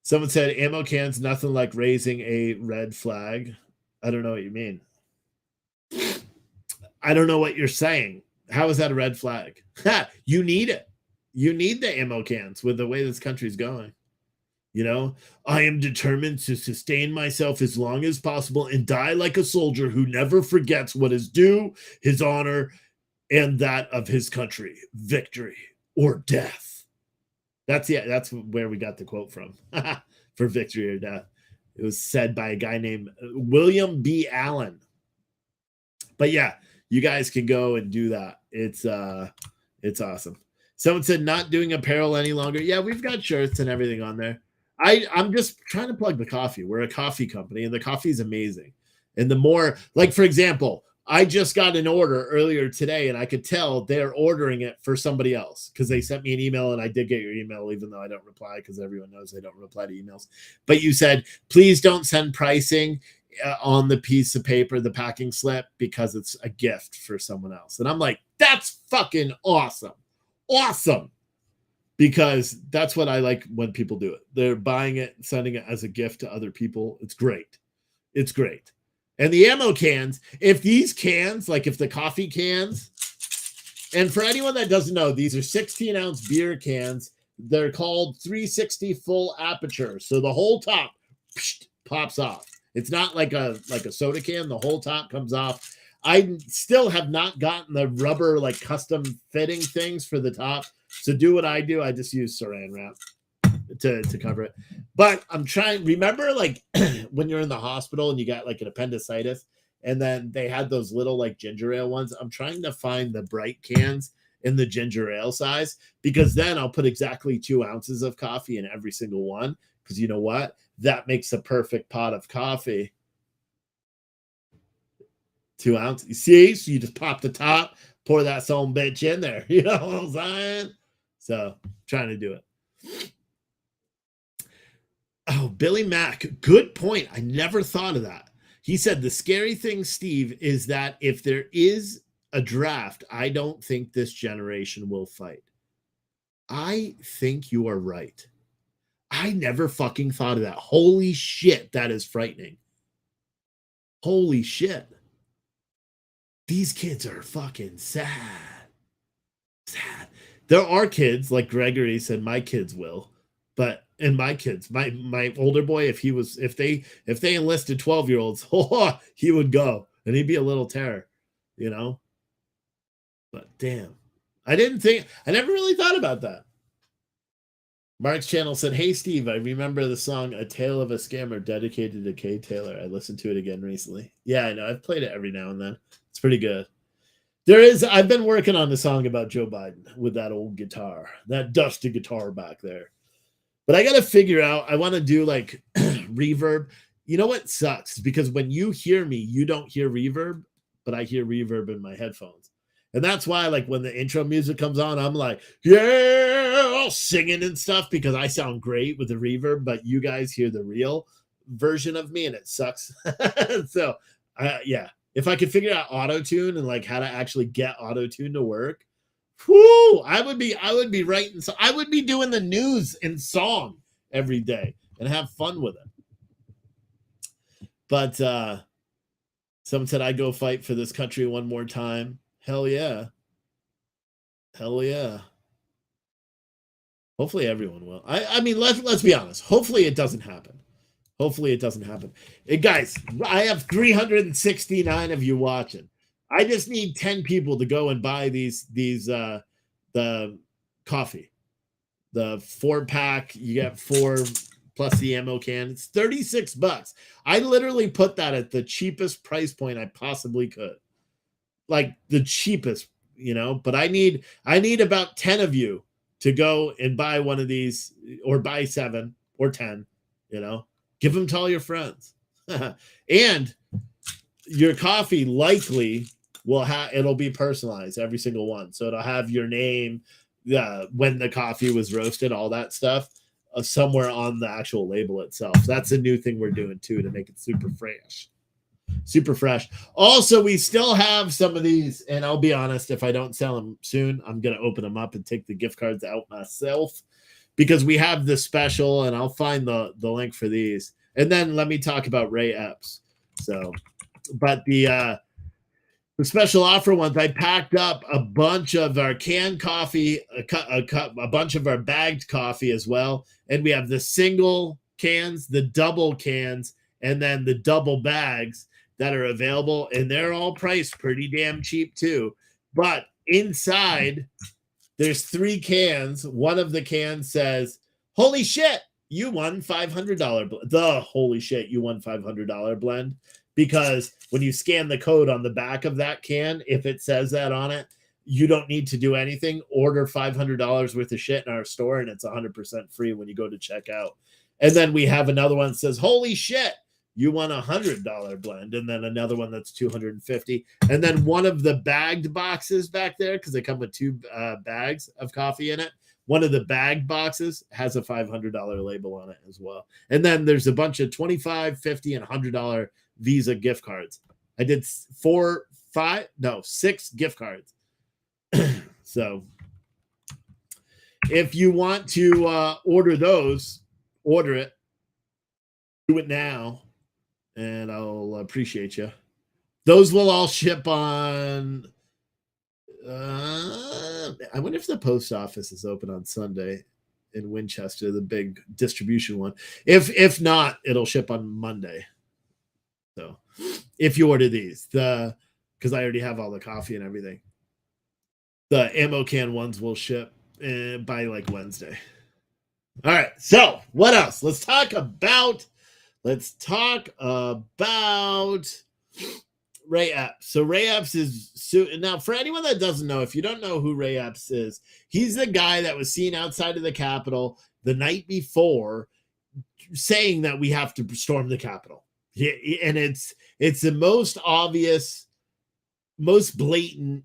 Someone said, "Ammo cans, nothing like raising a red flag." I don't know what you mean. I don't know what you're saying. How is that a red flag? You need it. You need the ammo cans with the way this country's going. You know, I am determined to sustain myself as long as possible and die like a soldier who never forgets what is due, his honor, and that of his country. Victory or death. That's where we got the quote from. For victory or death. It was said by a guy named William B. Allen. But yeah, you guys can go and do that. It's awesome. Someone said not doing apparel any longer. Yeah, we've got shirts and everything on there. I'm just trying to plug the coffee. We're a coffee company, and the coffee is amazing. And the more, like, for example, I just got an order earlier today, and I could tell they're ordering it for somebody else because they sent me an email, and I did get your email, even though I don't reply because everyone knows I don't reply to emails. But you said, please don't send pricing on the piece of paper, the packing slip, because it's a gift for someone else. And I'm like, that's fucking awesome. Awesome. Because that's what I like when people do it. They're buying it, sending it as a gift to other people. It's great. It's great. And the ammo cans, if these cans, like if the coffee cans, and for anyone that doesn't know, these are 16-ounce beer cans. They're called 360 full aperture. So the whole top pops off. It's not like a soda can. The whole top comes off. I still have not gotten the rubber like custom fitting things for the top. So do what I do. I just use saran wrap to cover it. But I'm trying. Remember, like when you're in the hospital and you got like an appendicitis, and then they had those little like ginger ale ones. I'm trying to find the bright cans in the ginger ale size, because then I'll put exactly 2 ounces of coffee in every single one. Because you know what? That makes a perfect pot of coffee. 2 ounces. You see? So you just pop the top, pour that some bitch in there. You know what I'm saying? So trying to do it. Oh, Billy Mack. Good point. I never thought of that. He said the scary thing, Steve, is that if there is a draft, I don't think this generation will fight. I think you are right. I never fucking thought of that. Holy shit, that is frightening. Holy shit. These kids are fucking sad. Sad. There are kids, like Gregory said, my kids will. But and my kids, my older boy, if they enlisted 12-year-olds, oh, he would go and he'd be a little terror, you know. But damn. I never really thought about that. Mark's channel said, "Hey Steve, I remember the song A Tale of a Scammer dedicated to Kay Taylor. I listened to it again recently." Yeah, I know. I've played it every now and then. It's pretty good. I've been working on the song about Joe Biden with that old guitar, that dusty guitar back there. But I got to figure out, I want to do like reverb. You know what sucks? Because when you hear me, you don't hear reverb, but I hear reverb in my headphones. And that's why, like, when the intro music comes on, I'm like, yeah, singing and stuff, because I sound great with the reverb, but you guys hear the real version of me and it sucks. So, yeah, if I could figure out auto-tune and like how to actually get auto-tune to work, whoo, I would be writing. So I would be doing the news in song every day and have fun with it. But someone said I'd go fight for this country one more time. Hell yeah. Hell yeah. Hopefully everyone will. I mean, let's be honest. Hopefully it doesn't happen. Hopefully it doesn't happen. Hey, guys, I have 369 of you watching. I just need 10 people to go and buy the coffee. The 4-pack, you get 4 plus the ammo can. It's $36. I literally put that at the cheapest price point I possibly could. Like the cheapest, you know, but I need about 10 of you to go and buy one of these, or buy 7 or 10, you know, give them to all your friends. And your coffee likely it'll be personalized, every single one. So it'll have your name, when the coffee was roasted, all that stuff. somewhere on the actual label itself. That's a new thing we're doing too to make it super fresh. Super fresh. Also, we still have some of these, and I'll be honest, if I don't sell them soon, I'm going to open them up and take the gift cards out myself because we have the special, and I'll find the link for these. And then let me talk about Ray Epps. So, but the special offer ones, I packed up a bunch of our canned coffee, a bunch of our bagged coffee as well. And we have the single cans, the double cans, and then the double bags that are available. And they're all priced pretty damn cheap too. But inside, there's 3 cans. One of the cans says, "Holy shit, you won $500 blend." The holy shit, you won $500 blend. Because when you scan the code on the back of that can, if it says that on it, you don't need to do anything. Order $500 worth of shit in our store, and it's 100% free when you go to checkout. And then we have another one that says, "Holy shit, you won $100 blend," and then another one that's $250. And then one of the bagged boxes back there, because they come with 2 bags of coffee in it. One of the bagged boxes has a $500 label on it as well. And then there's a bunch of $25, $50, and $100 Visa gift cards. I did 6 gift cards. So if you want to order those, order it. Do it now, and I'll appreciate you. Those will all ship on. I wonder if the post office is open on Sunday in Winchester, the big distribution one. If not, it'll ship on Monday. So if you order these, because I already have all the coffee and everything, the ammo can ones will ship by like Wednesday. All right. So what else? Let's talk about Ray Epps. So Ray Epps is now, for anyone that doesn't know, if you don't know who Ray Epps is, he's the guy that was seen outside of the Capitol the night before saying that we have to storm the Capitol. And it's the most obvious, most blatant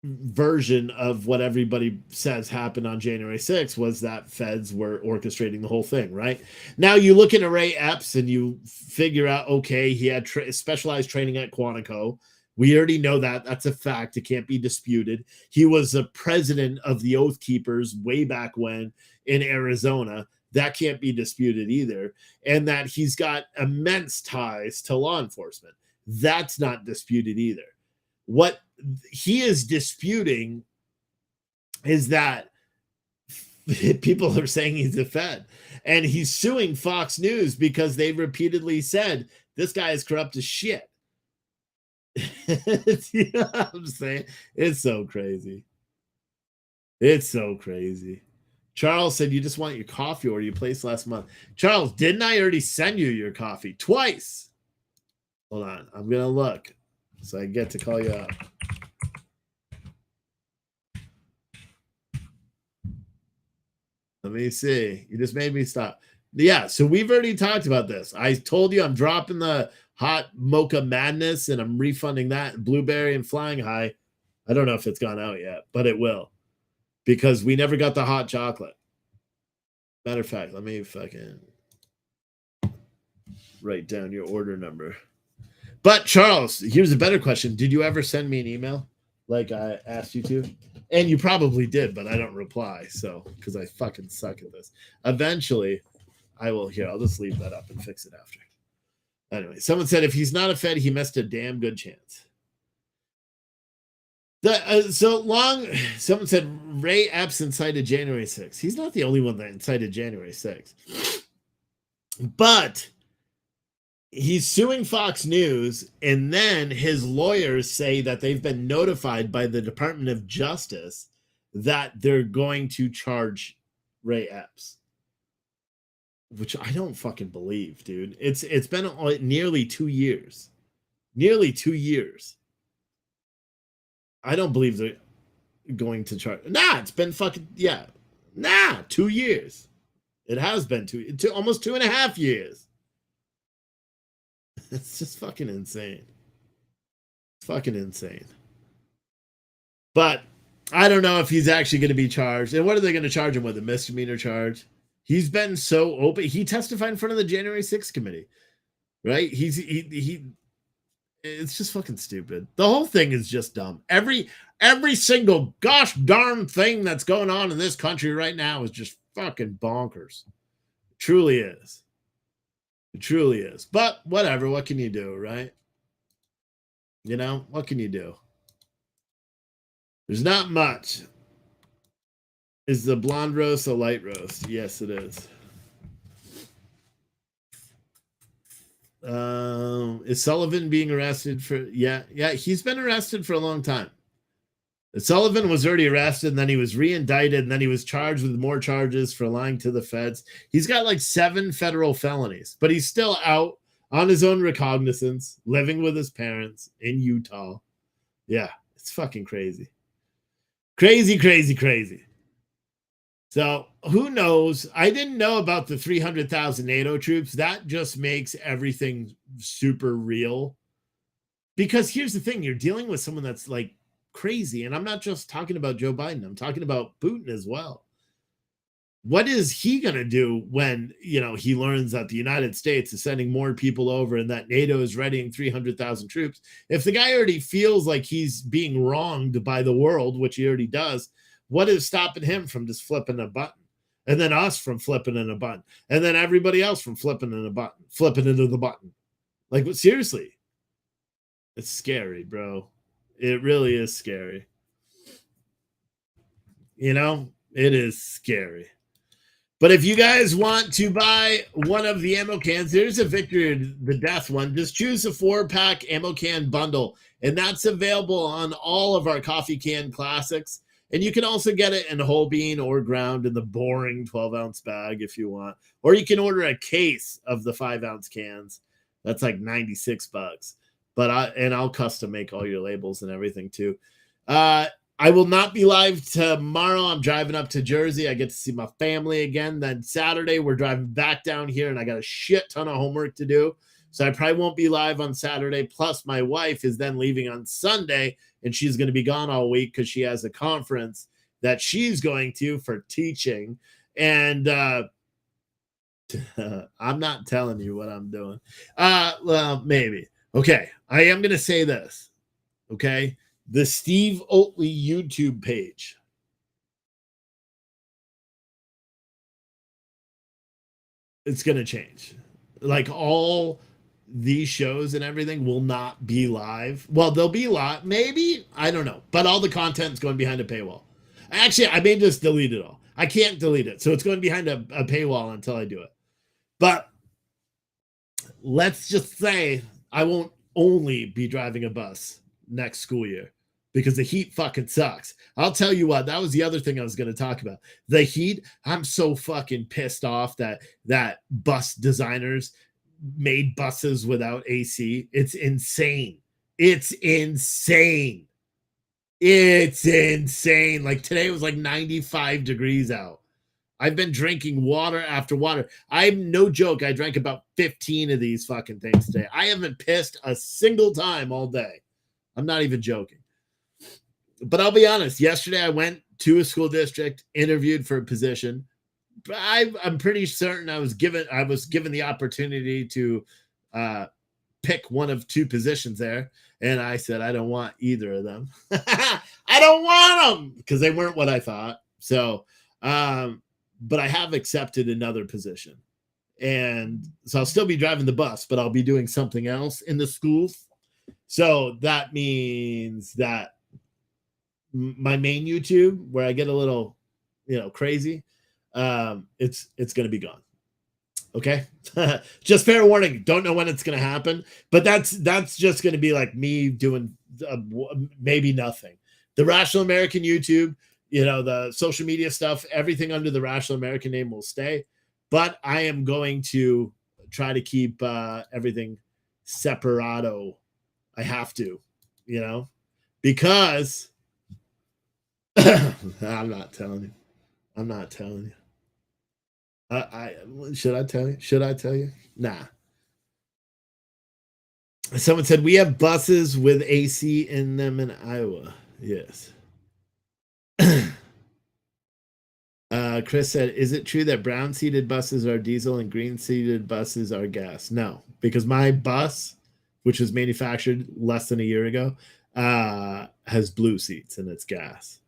version of what everybody says happened on January 6th was that feds were orchestrating the whole thing, right? Now you look into Ray Epps and you figure out, okay, he had specialized training at Quantico. We already know that. That's a fact. It can't be disputed. He was a president of the Oath Keepers way back when in Arizona. That can't be disputed either. And that he's got immense ties to law enforcement. That's not disputed either. What he is disputing is that people are saying he's a Fed. And he's suing Fox News because they repeatedly said, this guy is corrupt as shit. You know what I'm saying? It's so crazy. It's so crazy. Charles said, you just want your coffee order you placed last month. Charles, didn't I already send you your coffee twice? Hold on. I'm going to look so I get to call you up. Let me see. You just made me stop. Yeah, so we've already talked about this. I told you I'm dropping the hot mocha madness and I'm refunding that blueberry and flying high. I don't know if it's gone out yet, but it will. Because we never got the hot chocolate. Matter of fact, let me fucking write down your order number. But Charles, here's a better question. Did you ever send me an email like I asked you to? And you probably did, but I don't reply. So, because I fucking suck at this. Eventually, I will. Here, I'll just leave that up and fix it after. Anyway, someone said if he's not a Fed, he missed a damn good chance. Someone said Ray Epps incited January 6th. He's not the only one that incited January 6th. But he's suing Fox News, and then his lawyers say that they've been notified by the Department of Justice that they're going to charge Ray Epps. Which I don't fucking believe, dude. It's been nearly 2 years. Nearly 2 years. I don't believe they're going to charge. Nah, it's been fucking, yeah. Nah, 2 years. It has been almost 2.5 years. It's just fucking insane. It's fucking insane. But I don't know if he's actually going to be charged. And what are they going to charge him with? A misdemeanor charge? He's been so open. He testified in front of the January 6th committee, right? He it's just fucking stupid. The whole thing is just dumb. Every single gosh darn thing that's going on in this country right now is just fucking bonkers. It truly is. It truly is. But whatever, what can you do, right? You know, what can you do? There's not much. Is the blonde roast a light roast? Yes, it is. Is Sullivan being arrested for? Yeah, he's been arrested for a long time. Sullivan was already arrested, and then he was re-indicted, and then he was charged with more charges for lying to the feds. He's got like 7 federal felonies, but he's still out on his own recognizance, living with his parents in Utah. Yeah, it's fucking crazy. Crazy, crazy, crazy. So who knows? I didn't know about the 300,000 NATO troops. That just makes everything super real. Because here's the thing, you're dealing with someone that's like crazy. And I'm not just talking about Joe Biden. I'm talking about Putin as well. What is he going to do when, he learns that the United States is sending more people over and that NATO is readying 300,000 troops? If the guy already feels like he's being wronged by the world, which he already does, what is stopping him from just flipping a button? And then us from flipping in a button. And then everybody else from flipping in a button, flipping into the button. Like, seriously. It's scary, bro. It really is scary. It is scary. But if you guys want to buy one of the ammo cans, there's a Victory the Death one. Just choose a 4-pack ammo can bundle. And that's available on all of our coffee can classics. And you can also get it in whole bean or ground in the boring 12-ounce bag if you want. Or you can order a case of the 5-ounce cans. That's like $96. But I'll custom make all your labels and everything too. I will not be live tomorrow. I'm driving up to Jersey. I get to see my family again. Then Saturday, we're driving back down here, and I got a shit ton of homework to do. So I probably won't be live on Saturday. Plus, my wife is then leaving on Sunday, and she's going to be gone all week because she has a conference that she's going to for teaching. And I'm not telling you what I'm doing. Well, maybe. Okay, I am going to say this. Okay, the Steve Oatley YouTube page. It's going to change. Like all these shows and everything will not be live. Well, they'll be live. Maybe. I don't know. But all the content's going behind a paywall. Actually, I may just delete it all. I can't delete it. So it's going behind a paywall until I do it. But let's just say I won't only be driving a bus next school year because the heat fucking sucks. I'll tell you what, that was the other thing I was going to talk about. The heat, I'm so fucking pissed off that bus designers made buses without AC. It's insane. It's insane. It's insane. Like today was like 95 degrees out. I've been drinking water after water. I'm no joke. I drank about 15 of these fucking things today. I haven't pissed a single time all day. I'm not even joking. But I'll be honest. Yesterday, I went to a school district, interviewed for a position. I'm pretty certain I was given the opportunity to pick one of 2 positions there. And I said, I don't want either of them. I don't want them because they weren't what I thought. So, but I have accepted another position. And so I'll still be driving the bus, but I'll be doing something else in the schools. So that means that my main YouTube, where I get a little, crazy, it's going to be gone. Okay. Just fair warning. Don't know when it's going to happen, but that's just going to be like me doing maybe nothing. The Rational American YouTube, the social media stuff, everything under the Rational American name will stay, but I am going to try to keep everything separato. I have to, because I'm not telling you. I'm not telling you. Should I tell you? Should I tell you? Nah. Someone said we have buses with AC in them in Iowa. Yes. Chris said, is it true that brown seated buses are diesel and green seated buses are gas? No, because my bus, which was manufactured less than a year ago, has blue seats and it's gas.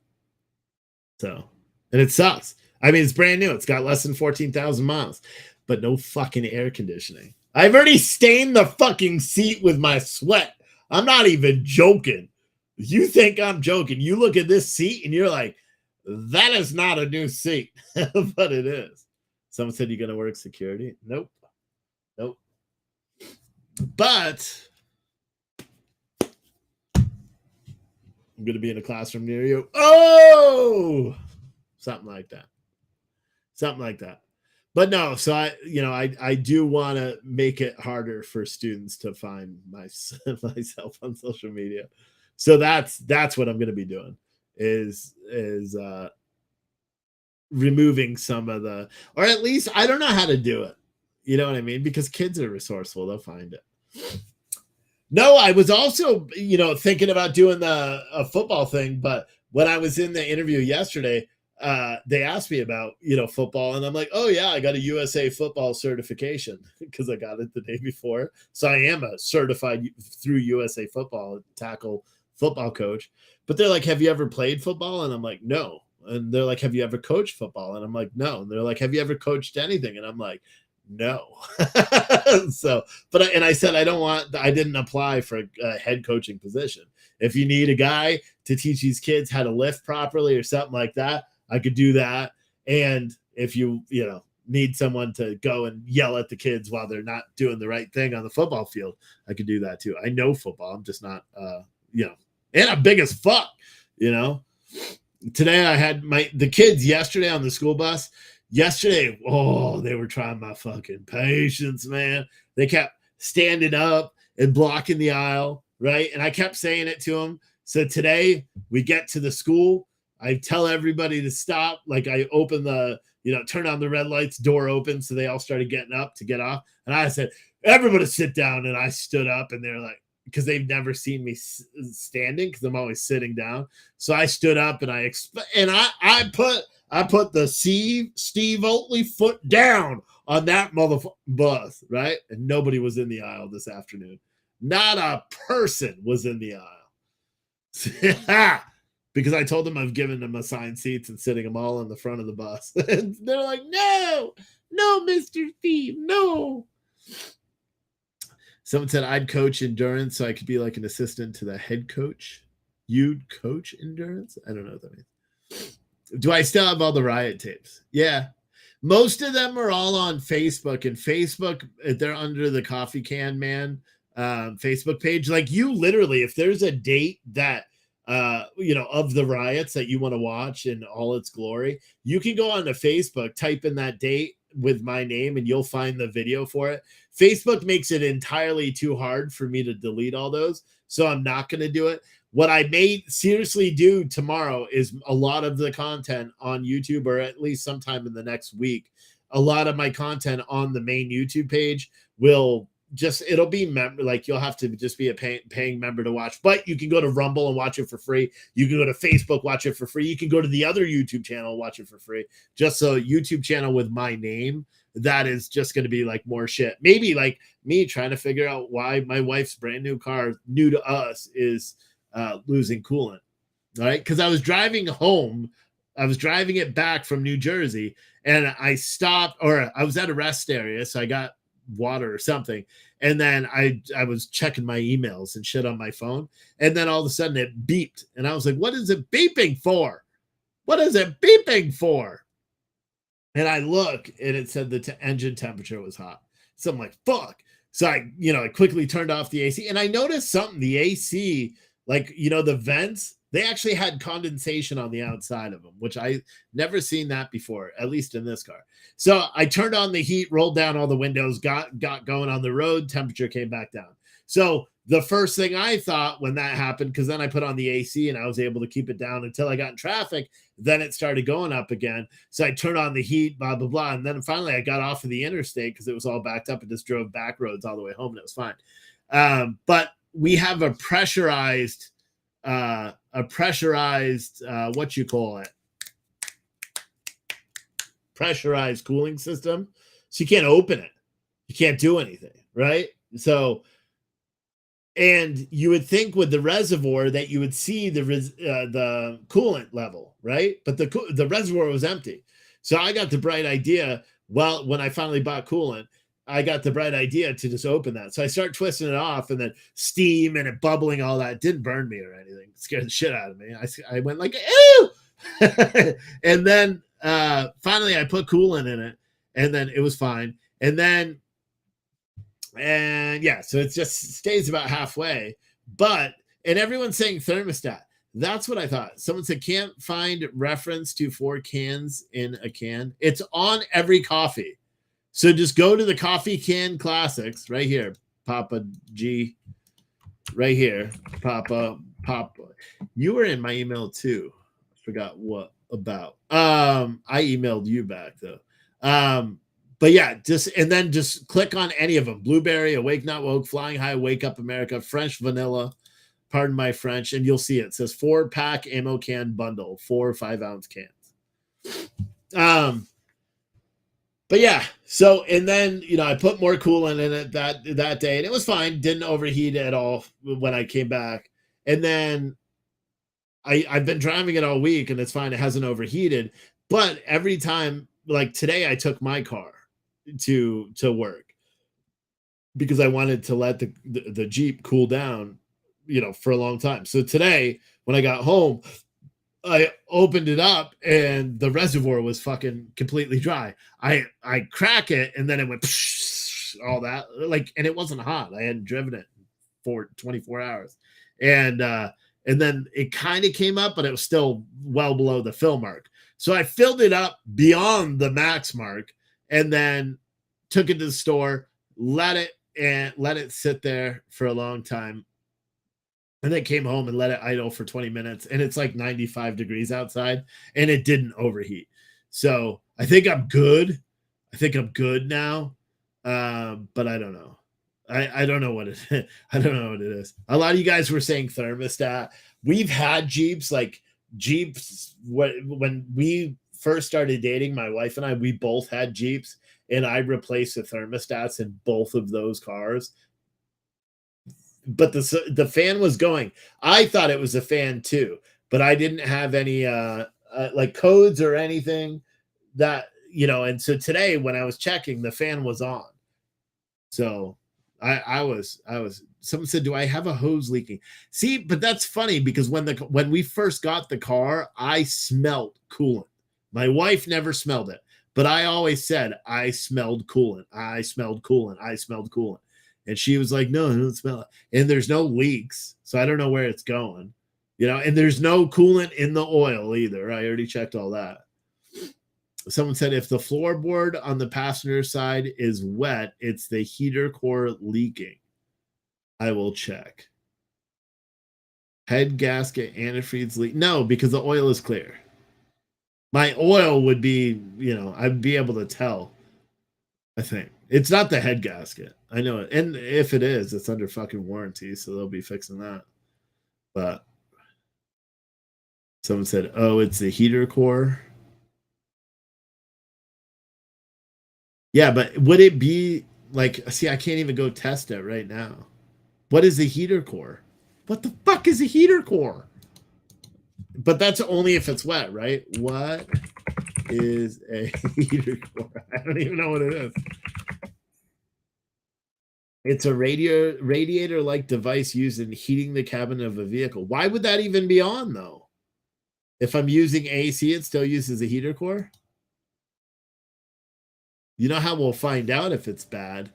So, and it sucks. I mean, it's brand new. It's got less than 14,000 miles, but no fucking air conditioning. I've already stained the fucking seat with my sweat. I'm not even joking. You think I'm joking. You look at this seat and you're like, that is not a new seat, but it is. Someone said you're going to work security. Nope. Nope. But I'm going to be in a classroom near you. Oh, something like that. Something like that. But no, so I do want to make it harder for students to find myself on social media. So that's what I'm going to be doing is removing some of the, or at least I don't know how to do it. You know what I mean? Because kids are resourceful. They'll find it. No, I was also, thinking about doing a football thing, but when I was in the interview yesterday, they asked me about, football, and I'm like, oh yeah, I got a USA football certification because I got it the day before. So I am a certified through USA football tackle football coach. But they're like, have you ever played football? And I'm like, no. And they're like, have you ever coached football? And I'm like, no. And they're like, have you ever coached anything? And I'm like, no. So, and I said, I didn't apply for a head coaching position. If you need a guy to teach these kids how to lift properly or something like that, I could do that. And if you need someone to go and yell at the kids while they're not doing the right thing on the football field, I could do that too. I know football. I'm just not, and I'm big as fuck, Today I had the kids yesterday on the school bus. Yesterday, they were trying my fucking patience, man. They kept standing up and blocking the aisle, right? And I kept saying it to them. So today we get to the school. I tell everybody to stop. Like I open turn on the red lights, door open. So they all started getting up to get off. And I said, everybody sit down. And I stood up and they're like, because they've never seen me standing because I'm always sitting down. So I stood up and I put the Steve Oatley foot down on that motherfucker bus, right? And nobody was in the aisle this afternoon. Not a person was in the aisle. Because I told them I've given them assigned seats and sitting them all in the front of the bus. And they're like, no, Mr. Steve, no. Someone said I'd coach endurance so I could be like an assistant to the head coach. You'd coach endurance? I don't know what that means. Do I still have all the riot tapes? Yeah. Most of them are all on Facebook, and Facebook, they're under the Coffee Can Man Facebook page. Like you literally, if there's a date that, of the riots that you want to watch in all its glory, you can go onto Facebook, type in that date with my name, and you'll find the video for it. Facebook makes it entirely too hard for me to delete all those, so I'm not going to do it. What I may seriously do tomorrow is a lot of the content on YouTube, or at least sometime in the next week, a lot of my content on the main YouTube page will it'll be like you'll have to just be a paying member to watch, but you can go to Rumble and watch it for free. You can go to Facebook, watch it for free. You can go to the other YouTube channel, watch it for free. Just a YouTube channel with my name. That is just going to be like more shit. Maybe like me trying to figure out why my wife's brand new car, new to us, is losing coolant. Right. Cause I was driving home. I was driving it back from New Jersey and I stopped, or I was at a rest area. So I got water or something, and then I was checking my emails and shit on my phone, and then all of a sudden it beeped, and I was like, what is it beeping for? And I look, and it said the engine temperature was hot. So I'm like, fuck. So I quickly turned off the AC, and I noticed something. The AC, like, the vents, they actually had condensation on the outside of them, which I never seen that before, at least in this car. So I turned on the heat, rolled down all the windows, got going on the road, temperature came back down. So the first thing I thought when that happened, because then I put on the AC and I was able to keep it down until I got in traffic, then it started going up again. So I turned on the heat, blah, blah, blah. And then finally I got off of the interstate because it was all backed up and just drove back roads all the way home and it was fine. But we have a pressurized a pressurized what you call it, pressurized cooling system, so you can't open it, you can't do anything, right? So, and you would think with the reservoir that you would see the coolant level, right? But the reservoir was empty. So I got the bright idea. Well, when I finally bought coolant, I got the bright idea to just open that. So I start twisting it off, and then steam and it bubbling, all that. It didn't burn me or anything. It scared the shit out of me. I went like, ew! And then finally I put coolant in it, and then it was fine. And yeah, so it just stays about halfway. And everyone's saying thermostat. That's what I thought. Someone said can't find reference to 4 cans in a can. It's on every coffee. So just go to the coffee can classics right here. Papa G. Right here. Papa. You were in my email too. I forgot what about. I emailed you back though. But yeah, just click on any of them. Blueberry, Awake Not Woke, Flying High, Wake Up America, French Vanilla, pardon my French, and you'll see it says 4-pack ammo can bundle, 4 5-ounce cans. But yeah, so and then I put more coolant in it that day, and it was fine, didn't overheat at all when I came back. And then I've been driving it all week, and it's fine, it hasn't overheated. But every time, like today, I took my car to work because I wanted to let the Jeep cool down, for a long time. So today, when I got home, I opened it up and the reservoir was fucking completely dry. I crack it and then it went all that, and it wasn't hot. I hadn't driven it for 24 hours, and then it kind of came up, but it was still well below the fill mark. So I filled it up beyond the max mark, and then took it to the store, let it sit there for a long time, and then came home and let it idle for 20 minutes. And it's like 95 degrees outside, and it didn't overheat. So I think I'm good. I think I'm good now. But I don't know. I don't know what it is. I don't know what it is. A lot of you guys were saying thermostat. We've had Jeeps, when we first started dating, my wife and I, we both had Jeeps, and I replaced the thermostats in both of those cars. But the fan was going. I thought it was a fan too, but I didn't have any codes or anything that, and so today when I was checking, the fan was on. So I was someone said, do I have a hose leaking? See, but that's funny because when we first got the car, I smelled coolant. My wife never smelled it, but I always said I smelled coolant. I smelled coolant. I smelled coolant. And she was like, no, I don't smell it. And there's no leaks, so I don't know where it's going. And there's no coolant in the oil either. I already checked all that. Someone said if the floorboard on the passenger side is wet, it's the heater core leaking. I will check. Head gasket antifreeze leak. No, because the oil is clear. My oil would be, I'd be able to tell. I think it's not the head gasket. I know it. And if it is, it's under fucking warranty, so they'll be fixing that. But someone said, oh, it's the heater core. Yeah, but would it be see, I can't even go test it right now. What is the heater core? What the fuck is a heater core? But that's only if it's wet, right? What is a heater core? I don't even know what it is. It's a radiator-like device used in heating the cabin of a vehicle. Why would that even be on, though? If I'm using AC, it still uses a heater core? You know how we'll find out if it's bad?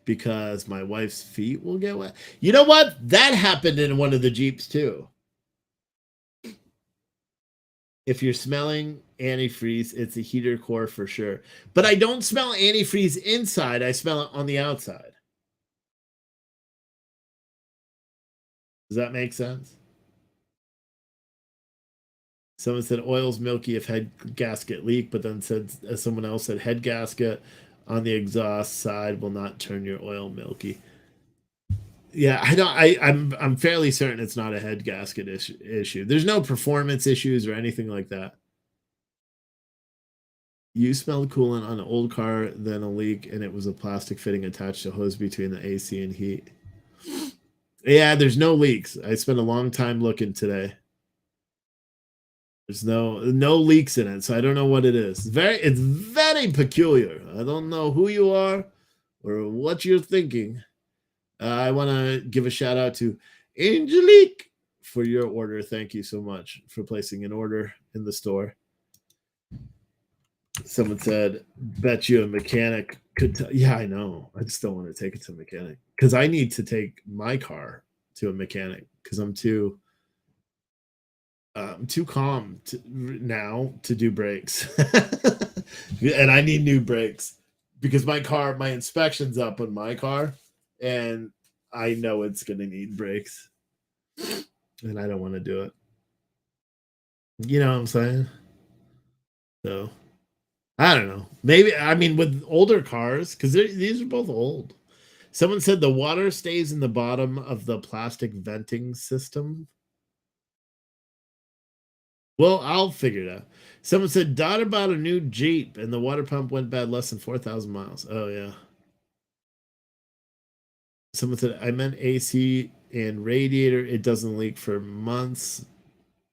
Because my wife's feet will get wet. You know what? That happened in one of the Jeeps, too. If you're smelling antifreeze, it's a heater core for sure. But I don't smell antifreeze inside. I smell it on the outside. Does that make sense? Someone said oil's milky if head gasket leak, but then someone else said head gasket on the exhaust side will not turn your oil milky. Yeah, I don't. I'm fairly certain it's not a head gasket issue. There's no performance issues or anything like that. You smelled coolant on an old car, then a leak, and it was a plastic fitting attached to hose between the AC and heat. Yeah, there's no leaks. I spent a long time looking today. There's no leaks in it, so I don't know what it is. It's very peculiar. I don't know who you are or what you're thinking. I want to give a shout out to Angelique for your order. Thank you so much for placing an order in the store. Someone said, "Bet you a mechanic could." Yeah, I know. I just don't want to take it to a mechanic because I need to take my car to a mechanic because I'm too calm now to do brakes, and I need new brakes because my inspection's up on my car, and I know it's gonna need brakes, and I don't want to do it. You know what I'm saying? So I don't know. Maybe I mean with older cars because these are both old. Someone said the water stays in the bottom of the plastic venting system. Well, I'll figure it out. Someone said daughter bought a new Jeep and the water pump went bad less than 4,000 miles. Oh yeah. Someone said I meant AC and radiator. It doesn't leak for months.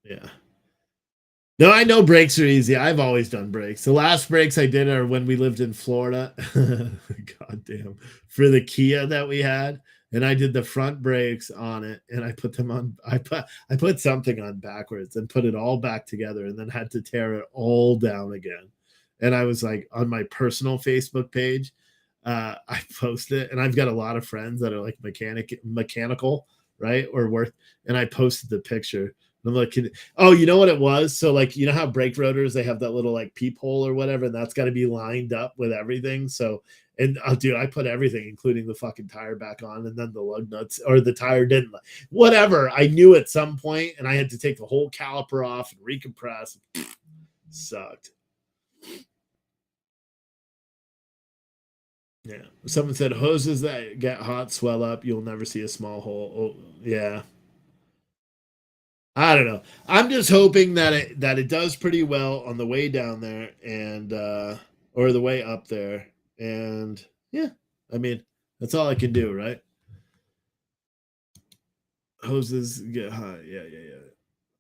Yeah. No, I know brakes are easy. I've always done brakes. The last brakes I did are when we lived in Florida. God damn. For the Kia that we had. And I did the front brakes on it and I put them on I put something on backwards and put it all back together and then had to tear it all down again. And I was like on my personal Facebook page, I posted it and I've got a lot of friends that are like mechanical, right? Or work and I posted the picture. I'm like, oh, you know what it was? So, like, you know how brake rotors they have that little like peephole or whatever, and that's got to be lined up with everything. So, and dude, I put everything, including the fucking tire, back on, and then the lug nuts or the tire didn't. Whatever. I knew at some point, and I had to take the whole caliper off and recompress. Sucked. Yeah. Someone said hoses that get hot swell up. You'll never see a small hole. Oh, yeah. I don't know. I'm just hoping that it does pretty well on the way down there and or the way up there. And yeah, I mean, that's all I can do, right? Hoses get hot. Yeah, yeah,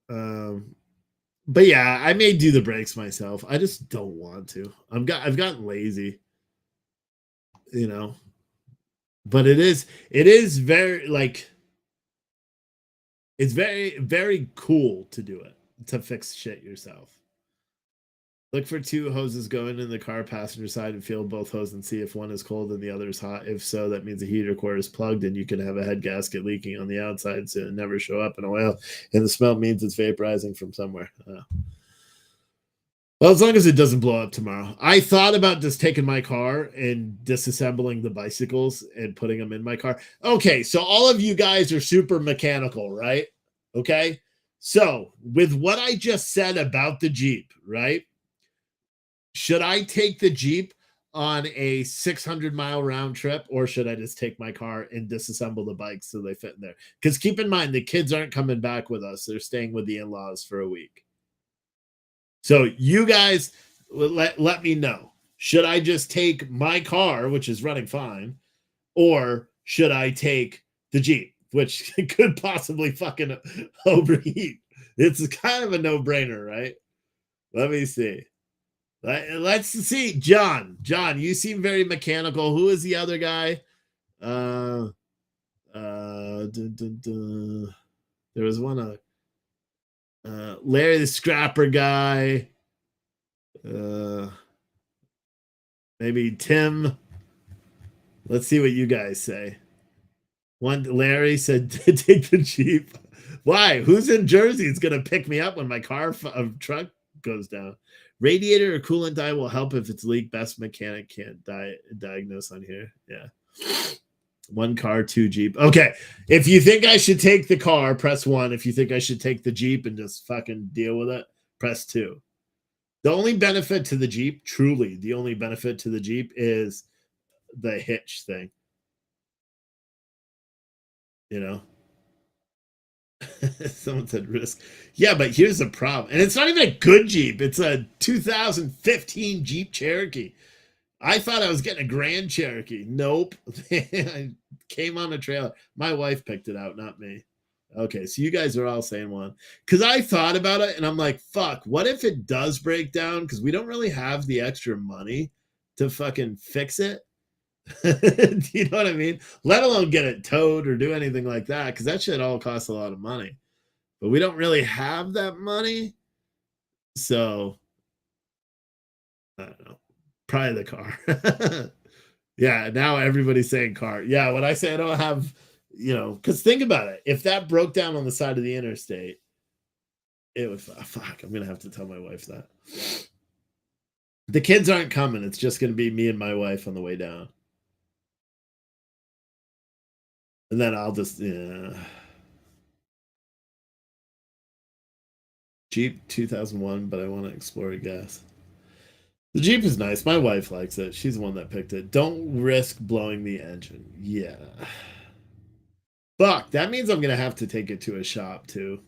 yeah. But yeah, I may do the brakes myself. I just don't want to. I've gotten lazy, you know. But it is very like it's very cool to do it to fix shit yourself. Look for two hoses going in the car passenger side and feel both hoses and see if one is cold and the other is hot. If so, that means the heater core is plugged and you can have a head gasket leaking on the outside so it never show up in oil. And the smell means it's vaporizing from somewhere. Well, as long as it doesn't blow up tomorrow. I thought about just taking my car and disassembling the bicycles and putting them in my car. Okay, so all of you guys are super mechanical, right? Okay. So, with what I just said about the Jeep, right? Should I take the Jeep on a 600-mile round trip or should I just take my car and disassemble the bikes so they fit in there? Because keep in mind, the kids aren't coming back with us. They're staying with the in laws for a week. So you guys let me know. Should I just take my car, which is running fine, or should I take the Jeep, which could possibly fucking overheat? It's kind of a no-brainer, right? Let me see. Let's see. John, you seem very mechanical. Who is the other guy? Uh, dun, dun, dun. There was one Larry the Scrapper guy. Uh, maybe Tim. Let's see what you guys say. One Larry said take the Jeep. Why? Who's in Jersey is gonna pick me up when my truck goes down? Radiator or coolant dye will help if it's leak. Best mechanic can't diagnose on here. Yeah. One car, two Jeep. Okay. If you think I should take the car, press one. If you think I should take the Jeep and just fucking deal with it, press two. The only benefit to the Jeep, truly, the only benefit to the Jeep is the hitch thing. you know. Someone said risk. Yeah, but here's the problem. And it's not even a good Jeep. It's a 2015 Jeep Cherokee. I thought I was getting a Grand Cherokee. Nope. I came on a trailer. My wife picked it out, not me. Okay, so you guys are all saying one. Because I thought about it and I'm like, fuck, what if it does break down? Because we don't really have the extra money to fucking fix it. Do you know what I mean? Let alone get it towed or do anything like that, because that shit all costs a lot of money. But we don't really have that money. So I don't know. Probably the car. Yeah, now everybody's saying car. Yeah, when I say I don't have, because think about it. If that broke down on the side of the interstate, it would, fuck, I'm going to have to tell my wife that. The kids aren't coming. It's just going to be me and my wife on the way down. And then I'll just, Jeep 2001, but I want to explore a gas. The Jeep is nice. My wife likes it. She's the one that picked it. Don't risk blowing the engine. Yeah. Fuck, that means I'm going to have to take it to a shop too.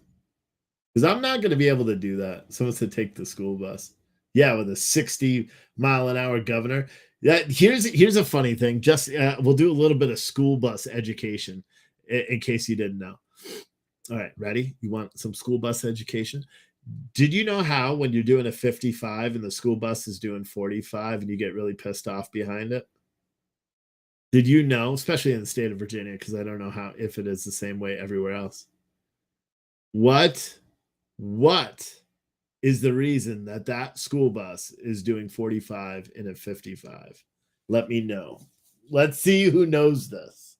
Because I'm not going to be able to do that. Someone said take the school bus. Yeah, with a 60-mile-an-hour governor. Here's a funny thing. Just we'll do a little bit of school bus education in case you didn't know. All right, ready? You want some school bus education? Did you know how when you're doing a 55 and the school bus is doing 45 and you get really pissed off behind it? Did you know, especially in the state of Virginia, because I don't know if it is the same way everywhere else. What is the reason that school bus is doing 45 in a 55? Let me know. Let's see who knows this.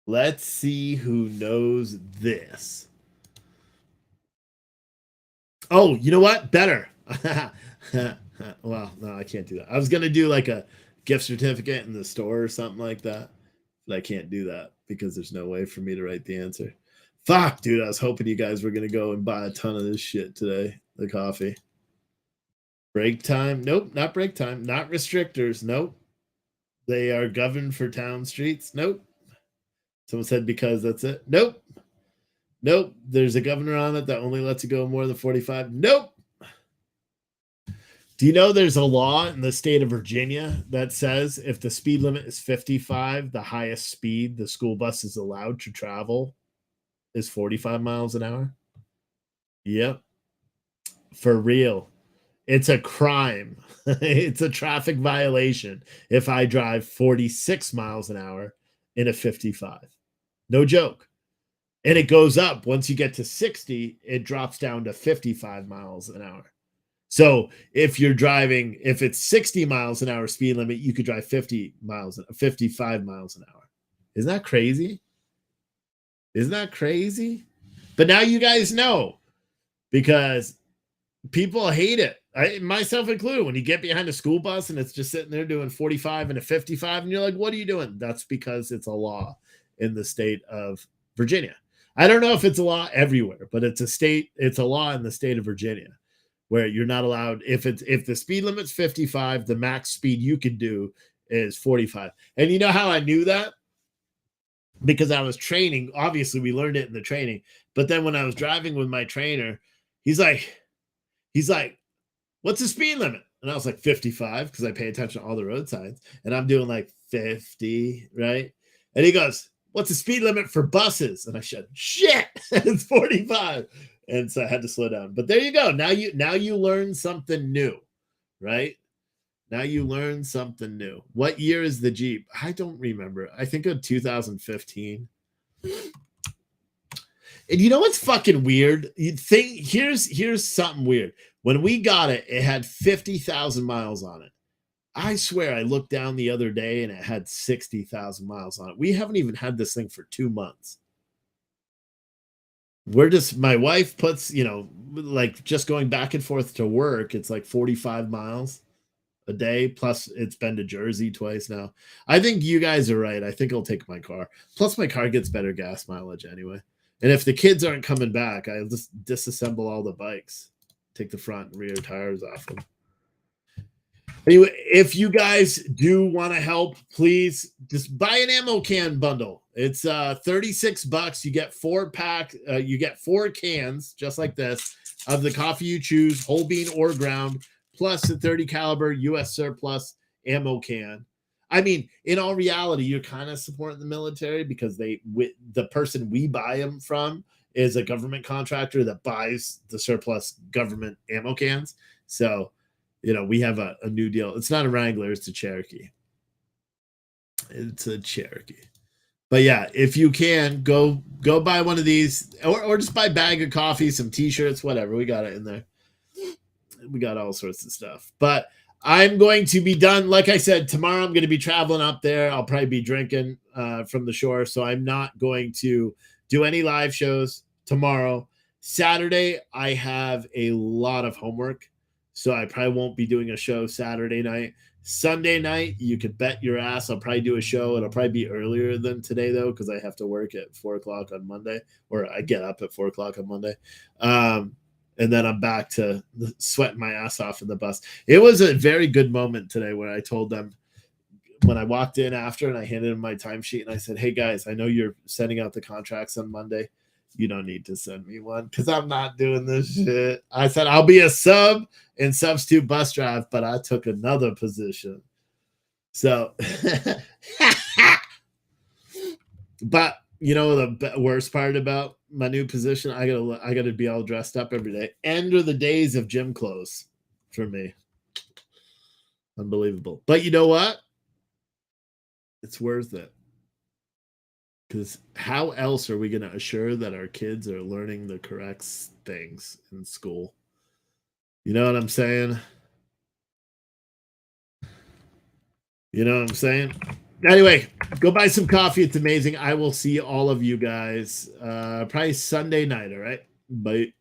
Let's see who knows this. Oh, you know what? Better. Well, no, I can't do that. I was going to do like a gift certificate in the store or something like that, but I can't do that because there's no way for me to write the answer. Fuck, dude. I was hoping you guys were going to go and buy a ton of this shit today. The coffee. Break time? Nope, not break time. Not restrictors. Nope. They are governed for town streets. Nope. Someone said because that's it. Nope. Nope. There's a governor on it that only lets you go more than 45. Nope. Do you know there's a law in the state of Virginia that says if the speed limit is 55, the highest speed the school bus is allowed to travel is 45 miles an hour? Yep. For real. It's a crime. It's a traffic violation if I drive 46 miles an hour in a 55. No joke. And it goes up. Once you get to 60, it drops down to 55 miles an hour. So if it's 60 miles an hour speed limit, you could drive 55 miles an hour. Isn't that crazy? Isn't that crazy? But now you guys know, because people hate it. Myself included. When you get behind a school bus and it's just sitting there doing 45 and a 55, and you're like, what are you doing? That's because it's a law in the state of Virginia. I don't know if it's a law everywhere, but it's a law in the state of Virginia where you're not allowed, if the speed limit's 55, the max speed you can do is 45. And you know how I knew that? Because I was training. Obviously, we learned it in the training. But then when I was driving with my trainer, he's like, what's the speed limit? And I was like 55 because I pay attention to all the road signs. And I'm doing like 50, right? And he goes, what's the speed limit for buses? And I said, shit, it's 45. And so I had to slow down. But there you go. Now you learn something new, right? Now you learn something new. What year is the Jeep? I don't remember. I think of 2015. And you know what's fucking weird? You'd think here's something weird. When we got it, it had 50,000 miles on it. I swear I looked down the other day and it had 60,000 miles on it. We haven't even had this thing for 2 months. My wife puts, like just going back and forth to work, it's like 45 miles a day. Plus it's been to Jersey twice now. I think you guys are right. I think I'll take my car. Plus my car gets better gas mileage anyway. And if the kids aren't coming back, I'll just disassemble all the bikes, take the front and rear tires off them. Anyway, if you guys do want to help, please just buy an ammo can bundle. It's $36. You get 4 pack, you get 4 cans just like this of the coffee you choose, whole bean or ground, plus the 30 caliber US surplus ammo can. I mean, in all reality, you're kind of supporting the military because the person we buy them from is a government contractor that buys the surplus government ammo cans. So we have a new deal. It's not a Wrangler, it's a Cherokee. It's a Cherokee. But yeah, if you can, go buy one of these, or just buy a bag of coffee, some t-shirts, whatever. We got it in there. We got all sorts of stuff. But I'm going to be done. Like I said, tomorrow I'm going to be traveling up there. I'll probably be drinking from the shore. So I'm not going to do any live shows tomorrow. Saturday, I have a lot of homework. So I probably won't be doing a show Saturday night. Sunday night, you could bet your ass I'll probably do a show. It'll probably be earlier than today, though, because I have to work at 4 o'clock on Monday, or I get up at 4 o'clock on Monday. And then I'm back to sweating my ass off in the bus. It was a very good moment today where I told them, when I walked in after and I handed them my timesheet and I said, hey guys, I know you're sending out the contracts on Monday. You don't need to send me one because I'm not doing this shit. I said, I'll be a sub and substitute bus drive, but I took another position. So, but the worst part about my new position, I gotta be all dressed up every day. End of the days of gym clothes for me. Unbelievable. But you know what? It's worth it. Because how else are we going to assure that our kids are learning the correct things in school? You know what I'm saying? You know what I'm saying? Anyway, go buy some coffee. It's amazing. I will see all of you guys probably Sunday night. All right. Bye.